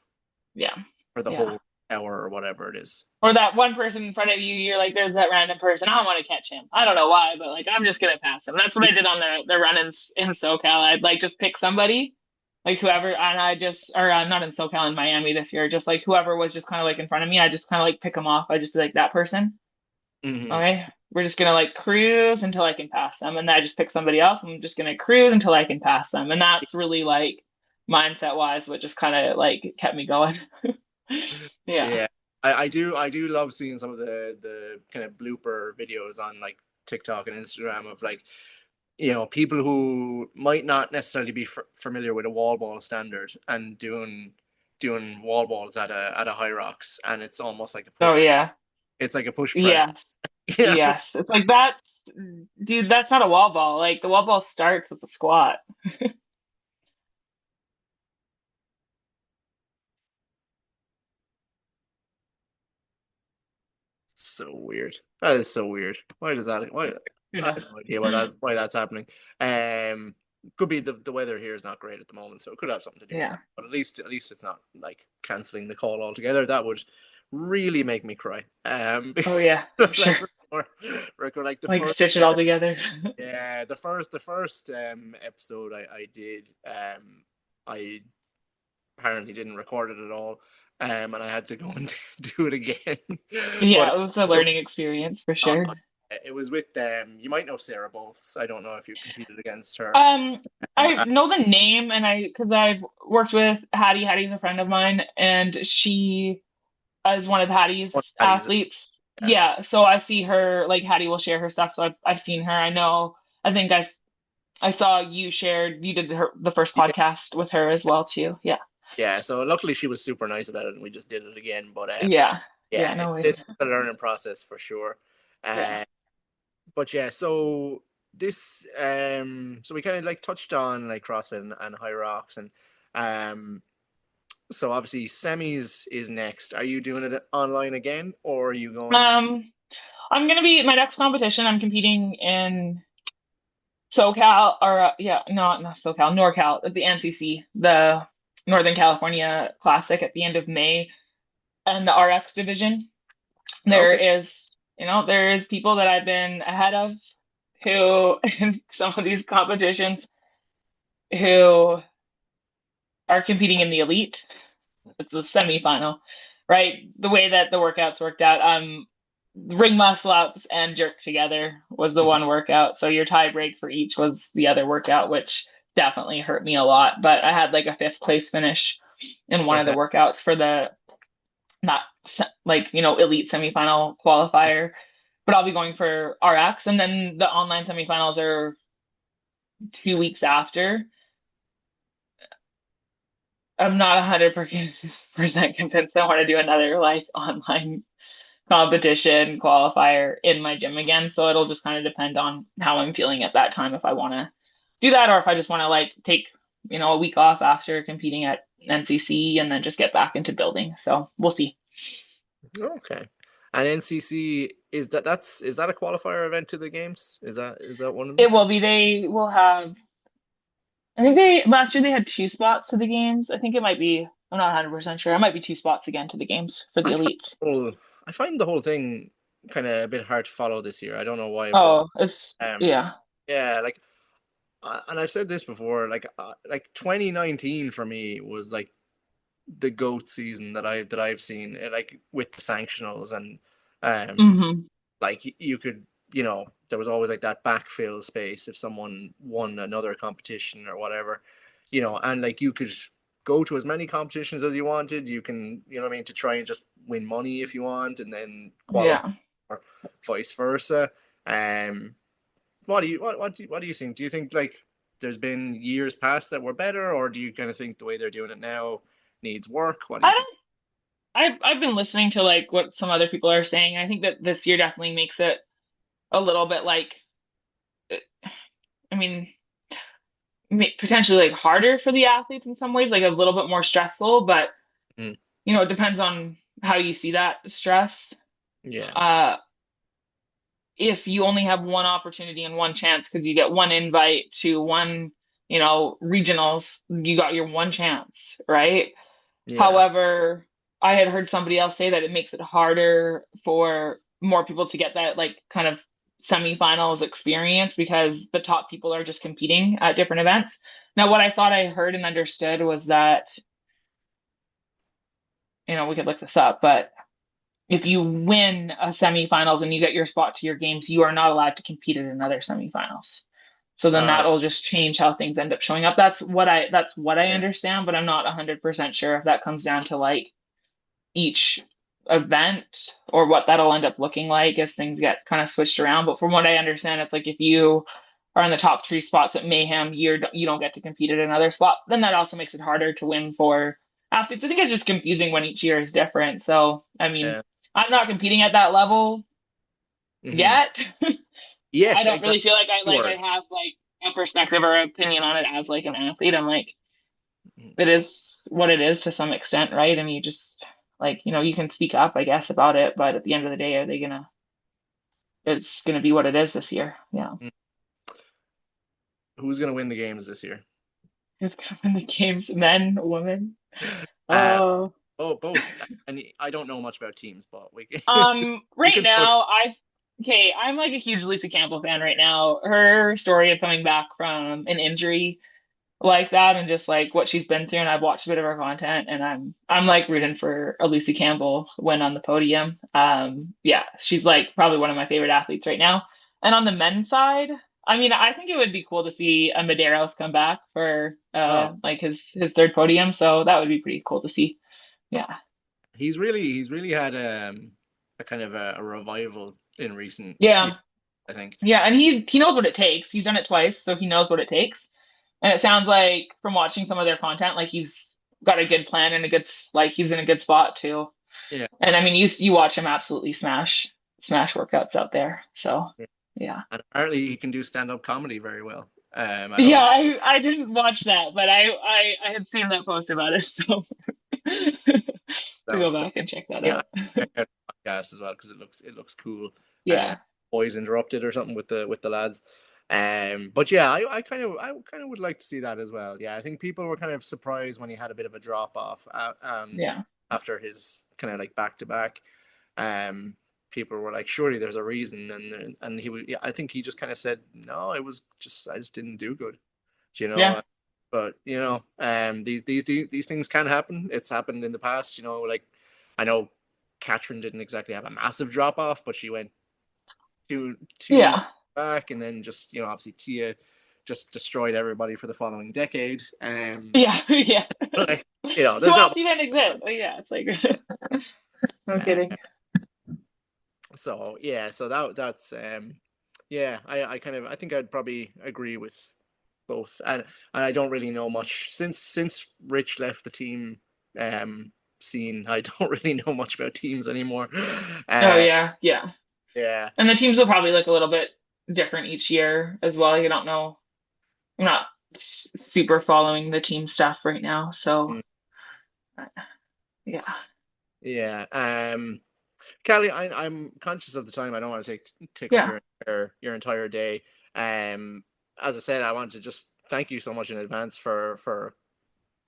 Yeah.
for the
Yeah.
whole hour or whatever it is.
Or that one person in front of you, you're like, there's that random person. I don't want to catch him. I don't know why, but like, I'm just gonna pass him. That's what I did on the run in SoCal. I'd like just pick somebody, like whoever, and I just, or not in SoCal, in Miami this year, just like whoever was just kind of like in front of me, I just kind of like pick them off. I just be like that person.
Hmm.
Okay, we're just gonna like cruise until I can pass them, and then I just pick somebody else. I'm just gonna cruise until I can pass them, and that's really like mindset wise what just kind of like kept me going. Yeah.
Yeah, I do love seeing some of the kind of blooper videos on like TikTok and Instagram of like people who might not necessarily be familiar with a wall ball standard and doing wall balls at a high rocks, and it's almost like a
Oh
push.
yeah.
It's like a push press.
Yes.
Yeah,
Yes. It's like dude, that's not a wall ball. Like the wall ball starts with a squat.
so weird. That is so weird. Why does that? Why?
Who
I have
knows?
no idea why that's happening. Could be the weather here is not great at the moment, so it could have something to do with
Yeah.
that. But at least it's not like canceling the call altogether. That would really make me cry.
Oh yeah, for sure.
Like record like the
Like
first
stitch it all together.
yeah the first episode I did I apparently didn't record it at all and I had to go and do it again. But
Yeah, it was a learning experience for
uh,
sure.
it was with you might know Sarah Bowles. I don't know if you competed against her.
Um, I
Uh,
know the name and because I've worked with Hattie. Hattie's a friend of mine and she is one of
one
Hattie's
of Patty's,
athletes.
yeah.
Yeah, so I see her, like Hattie will share her stuff, so I've seen her. I know, I think I saw you did the first
Yeah,
podcast with her as well too. Yeah.
yeah. So luckily she was super nice about it, and we just did it again. But
Yeah. Yeah,
yeah,
no way.
it's a learning process for sure.
Yeah.
Uh, but yeah, so this so we kind of like touched on like CrossFit and high rocks and um so obviously semis is next. Are you doing it online again or are you going
Um, I'm gonna be my next competition. I'm competing in SoCal or yeah, not SoCal, NorCal at the NCC, the Northern California Classic at the end of May, and the RX division. There
okay?
is, there is people that I've been ahead of who in some of these competitions who are competing in the elite. It's the semifinal, right? The way that the workouts worked out, ring muscle ups and jerk together was the
Mhm.
one workout. So your tie break for each was the other workout, which definitely hurt me a lot. But I had like a fifth place finish in one of the
Okay.
workouts for the not like, elite semifinal qualifier. But I'll be going for RX, and then the online semifinals are 2 weeks after. I'm not 100% convinced I want to do another like online competition qualifier in my gym again. So it'll just kind of depend on how I'm feeling at that time if I want to do that or if I just want to like take, a week off after competing at NCC and then just get back into building. So we'll see.
Okay. And NCC is that a qualifier event to the games? Is that one of them?
It will be. They will have. I think they last year they had two spots to the games. I think it might be. I'm not 100% sure. It might be two spots again to the games for the
I find
elites.
I find the whole thing kind of a bit hard to follow this year. I don't know why, but
Oh, it's
um,
yeah.
yeah, like, and I've said this before, like 2019 for me was like the GOAT season that I've seen, like with the sanctionals and um
Hmm.
like you could, there was always like that backfill space if someone won another competition or whatever, and like you could go to as many competitions as you wanted. You can, what I mean, to try and just win money if you want, and then qualify
Yeah.
or vice versa. Um, what do you think? Do you think like there's been years past that were better, or do you kind of think the way they're doing it now needs work? What do you
I
think?
don't. I've been listening to like what some other people are saying. I think that this year definitely makes it a little bit like, I mean, potentially like harder for the athletes in some ways, like a little bit more stressful. But
Mm,
it depends on how you see that stress.
yeah,
Uh, if you only have one opportunity and one chance because you get one invite to one, regionals, you got your one chance, right?
yeah,
However, I had heard somebody else say that it makes it harder for more people to get that like kind of semifinals experience because the top people are just competing at different events. Now, what I thought I heard and understood was that, we could look this up, but if you win a semifinals and you get your spot to your games, you are not allowed to compete in another semifinals. So then
uh,
that'll just change how things end up showing up. That's what I
yeah,
understand, but I'm not 100% sure if that comes down to like each event or what that'll end up looking like as things get kind of switched around. But from what I understand, it's like if you are in the top three spots at Mayhem, you don't get to compete at another spot. Then that also makes it harder to win for athletes. I think it's just confusing when each year is different. So, I mean,
yeah.
I'm not competing at that level
Hmm.
yet. I
Yet,
don't really
exactly.
feel like I
Word.
have like a perspective or opinion on it as like an athlete. I'm like,
Mhm.
it is what it is to some extent, right? And you just like, you can speak up, I guess, about it, but at the end of the day, it's gonna be what it is this year. Yeah.
Who's gonna win the games this year?
Who's gonna win the games, men, women?
Uh,
Oh,
oh, both. And I don't know much about teams, but we we
right
can throw.
now, I'm like a huge Lisa Campbell fan right now. Her story of coming back from an injury like that and just like what she's been through, and I've watched a bit of her content, and I'm like rooting for a Lucy Campbell win on the podium. Yeah, she's like probably one of my favorite athletes right now. And on the men's side, I mean, I think it would be cool to see a Medeiros come back for
Oh,
like his third podium, so that would be pretty cool to see. Yeah.
he's really had a kind of a revival in recent years,
Yeah.
I think.
Yeah, and he knows what it takes. He's done it twice, so he knows what it takes. And it sounds like from watching some of their content, like he's got a good plan and like he's in a good spot too.
Yeah,
And I mean, you watch him absolutely smash workouts out there. So
yeah.
yeah,
And apparently he can do stand-up comedy very well. I don't know
yeah.
if
I didn't watch that, but I had seen that post about it, so
that
to go
was,
back and check that
yeah, I
out.
check out the podcast as well because it looks cool.
Yeah,
Boys Interrupted or something with the lads. But yeah, I kind of would like to see that as well. Yeah, I think people were kind of surprised when he had a bit of a drop off
yeah,
after his kind of like back to back. Um, People were like, surely there's a reason, and he would. Yeah, I think he just kind of said, no, it was just I just didn't do good, you
yeah,
know. But these things can happen. It's happened in the past, like I know Katrin didn't exactly have a massive drop off, but she went two
yeah,
back, and then just obviously Tia just destroyed everybody for the following decade.
yeah, yeah.
Like,
Who
there's
else
not
even exists? Oh, yeah, it's like no
uh,
kidding.
so yeah, so that's yeah, I think I'd probably agree with both, and I don't really know much since Rich left the team scene. I don't really know much about teams anymore.
Oh
Uh,
yeah, yeah.
yeah.
And the teams will probably look a little bit different each year as well. You don't know. I'm not super following the team stuff right now, so
Mm,
uh, yeah,
yeah. Callie, I'm conscious of the time. I don't want to take up
yeah,
your entire day. As I said, I want to just thank you so much in advance for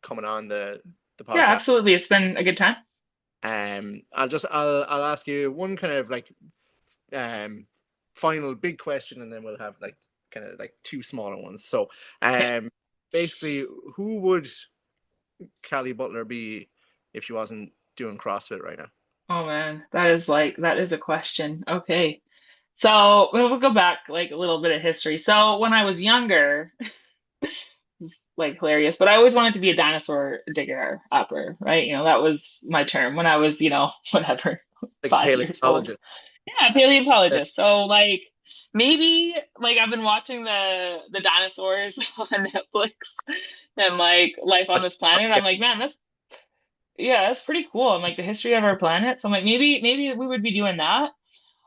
coming on the
Yeah,
podcast.
absolutely. It's been a good time.
I'll ask you one kind of like um final big question, and then we'll have like kind of like two smaller ones. So
Okay.
basically, who would Callie Butler be if she wasn't doing CrossFit right now?
Oh man, that is a question. Okay. So we'll go back like a little bit of history. So when I was younger, it's like hilarious, but I always wanted to be a dinosaur digger upper, right? That was my term when I was, whatever,
Like a
5 years old.
paleontologist.
Yeah, paleontologist. So like maybe like I've been watching the dinosaurs on Netflix and like life on this planet. I'm like, man, that's pretty cool. I'm like the history of our planet. So I'm like maybe we would be doing that.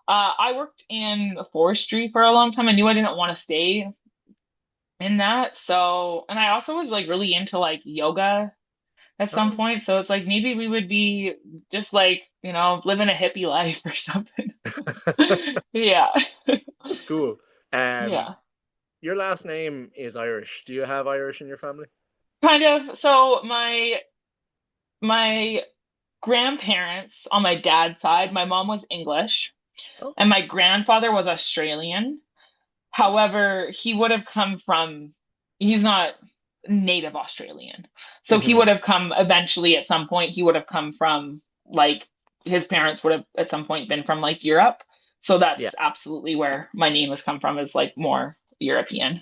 I worked in forestry for a long time. I knew I didn't want to stay in that. So, and I also was like really into like yoga at some
Oh,
point. So it's like maybe we would be just like, living a hippie life or something. Yeah.
that's cool. Um,
Yeah.
your last name is Irish. Do you have Irish in your family?
Kind of. So my grandparents on my dad's side, my mom was English and
Okay.
my grandfather was Australian. However, he's not native Australian. So he
Hmm.
would have come eventually at some point, he would have come from like his parents would have at some point been from like Europe. So
Yeah.
that's absolutely where my name has come from is like more European,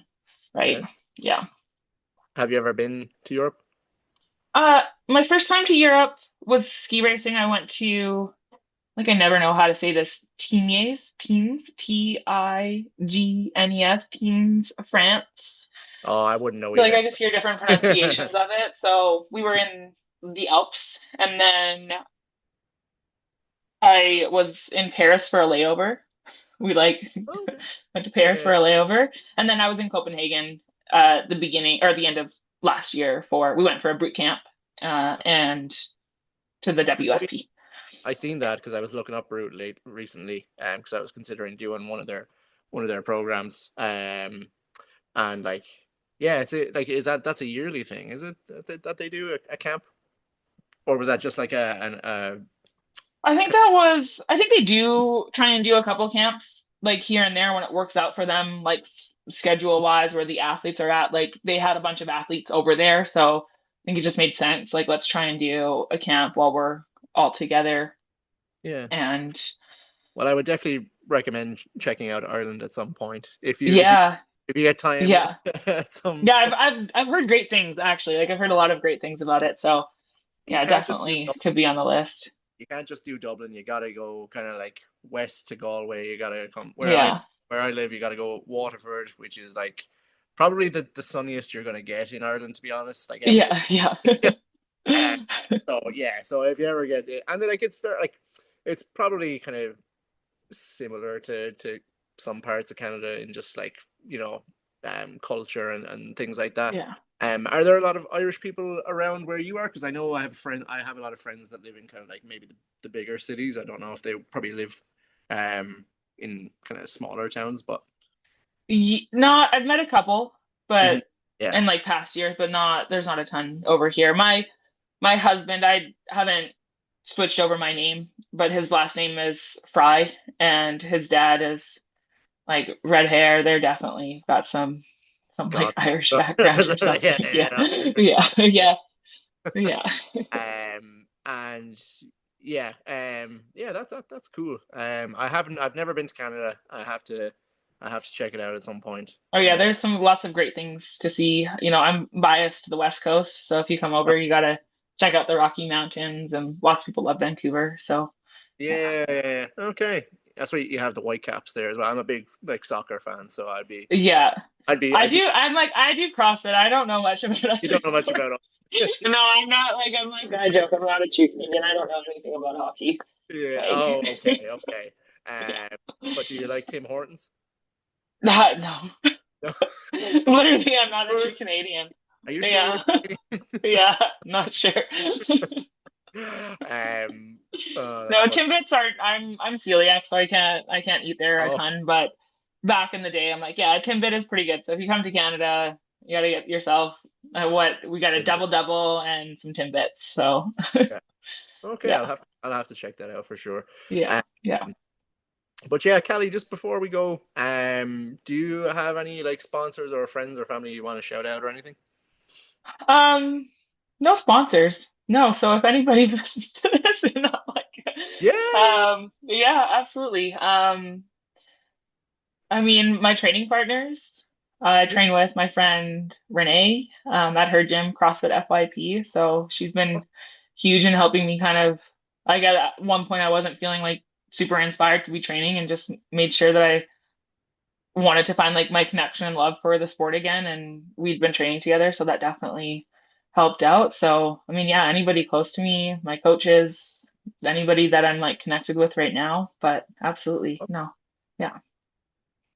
right?
Yeah.
Yeah.
Have you ever been to Europe?
My first time to Europe was ski racing. I went to like I never know how to say this. Teens, Tignes, Teens, France.
Oh, I wouldn't know
Feel like
either.
I just hear different pronunciations of it. So we were in the Alps, and then I was in Paris for a layover. We like
Okay.
went to Paris
Yeah.
for a layover, and then I was in Copenhagen the beginning or the end of last year for we went for a boot camp and to the
Oh, yeah.
WFP.
I seen
Yeah.
that because I was looking up Root late recently, because I was considering doing one of their programs, and like, yeah, like is that's a yearly thing? Is it that they do a camp, or was that just like a
I think they do try and do a couple camps like here and there when it works out for them, like schedule wise, where the athletes are at. Like they had a bunch of athletes over there, so I think it just made sense. Like let's try and do a camp while we're all together.
yeah?
And
Well, I would definitely recommend checking out Ireland at some point
yeah,
if you get time.
yeah,
some
yeah.
some
I've heard great things actually. Like I've heard a lot of great things about it. So
you
yeah,
can't just do
definitely could be on the list.
you can't just do Dublin. You gotta go kind of like west to Galway. You gotta come
Yeah,
where I live. You gotta go Waterford, which is like probably the sunniest you're gonna get in Ireland, to be honest. Like every
yeah, yeah,
uh, so yeah. So if you ever get it, and like it's fair, like it's probably kind of similar to some parts of Canada in just like culture and things like that.
yeah.
Are there a lot of Irish people around where you are? Because I know I have a lot of friends that live in kind of like maybe the bigger cities. I don't know if they probably live in kind of smaller towns, but
Not, I've met a couple,
mhm,
but
yeah,
in like past years, but there's not a ton over here. My husband, I haven't switched over my name, but his last name is Fry, and his dad is like red hair. They're definitely got some like
God,
Irish background or
yeah,
something. Yeah,
yeah, there's
yeah, yeah, yeah,
and yeah, that's cool. I've never been to Canada. I have to check it out at some point.
Oh yeah, there's some lots of great things to see. I'm biased to the West Coast, so if you come over, you gotta check out the Rocky Mountains, and lots of people love Vancouver. So yeah,
Yeah, yeah, yeah. Okay. That's why you have the Whitecaps there as well. I'm a big like soccer fan, so
yeah.
I'd be.
I do CrossFit. I don't know much about
You
other
don't know much
sports.
about.
No, I'm like I joke. I'm not a true Canadian. I don't know anything about hockey.
Yeah. Oh,
Like,
okay, okay.
yeah.
But do you like Tim Hortons?
No.
No.
Literally, I'm not a
Sure?
true Canadian.
Are you sure
Yeah.
you're?
Yeah, not sure.
um. That's
No,
fun.
Timbits are I'm celiac, so I can't eat there a
Oh,
ton, but back in the day I'm like, yeah, Timbit is pretty good. So if you come to Canada, You gotta get yourself what we got a
Didn't
double double and some Timbits. So
yeah. Okay,
yeah,
I'll have to check that out for sure.
yeah,
Um,
yeah.
but yeah, Kelly, just before we go, do you have any like sponsors or friends or family you want to shout out or anything?
Um, no sponsors. No, so if anybody listens to this and I'm like,
Yeah.
yeah, absolutely. I mean, my training partners, I
Yeah.
train with my friend Renee, at her gym, CrossFit FYP. So she's been huge in helping me kind of, like at one point I wasn't feeling like super inspired to be training and just made sure that I wanted to find like my connection and love for the sport again. And we'd been training together, so that definitely helped out. So, I mean, yeah, anybody close to me, my coaches, anybody that I'm like connected with right now, but absolutely no. Yeah.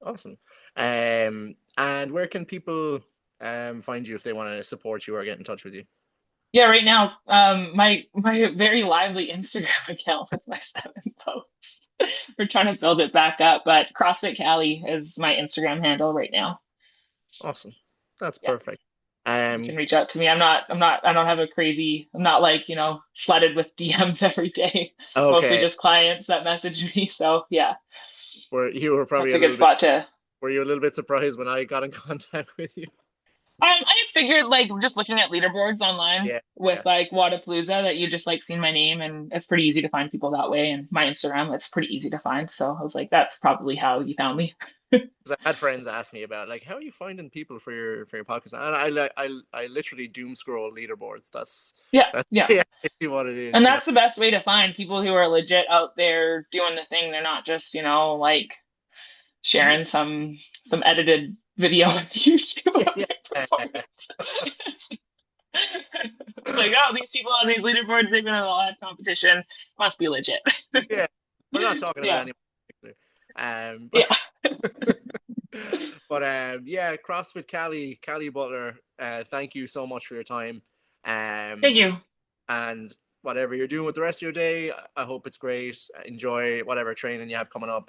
Awesome. And where can people find you if they want to support you or get in touch with you?
Yeah, right now, my very lively Instagram account with my 7 posts. We're trying to build it back up, but CrossFit Cali is my Instagram handle right now.
Awesome. That's
Yeah.
perfect.
You can
Um,
reach out to me. I don't have a crazy, I'm not like, flooded with DMs every day. Mostly
okay.
just clients that message me. So yeah,
You were probably
that's
a
a good
little bit,
spot to.
were you a little bit surprised when I got in contact with you?
I had figured like just looking at leaderboards online
Yeah.
with
Yeah.
like Wadapalooza that you just like seen my name and it's pretty easy to find people that way. And my Instagram, it's pretty easy to find. So I was like, that's probably how you found me.
Because I had friends ask me about like how are you finding people for your podcast, and I literally doom scroll leaderboards.
Yeah,
That's
yeah.
yeah, what it
And
is, you know.
that's the best way to find people who are legit out there doing the thing. They're not just, like
Yeah,
sharing some edited video on YouTube
yeah,
of
yeah.
their performance. It's like, oh, these people on these leaderboards, they've been in a live competition. Must be legit.
Yeah. We're not talking about
Yeah.
anyone in particular.
Yeah.
But yeah, CrossFit Cali Butler, thank you so much for your time.
Thank
Um,
you.
and whatever you're doing with the rest of your day, I hope it's great. Enjoy whatever training you have coming up,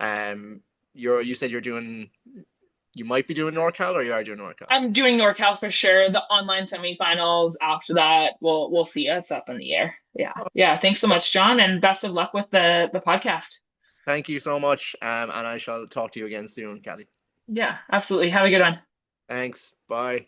and you said you might be doing NorCal or you are doing NorCal.
I'm doing NorCal for sure. The online semifinals after that, we'll see. It's up in the air. Yeah.
Oh,
Yeah. Thanks so much, John, and best of luck with the podcast.
thank you so much, and I shall talk to you again soon, Cali.
Yeah, absolutely. Have a good one.
Thanks. Bye.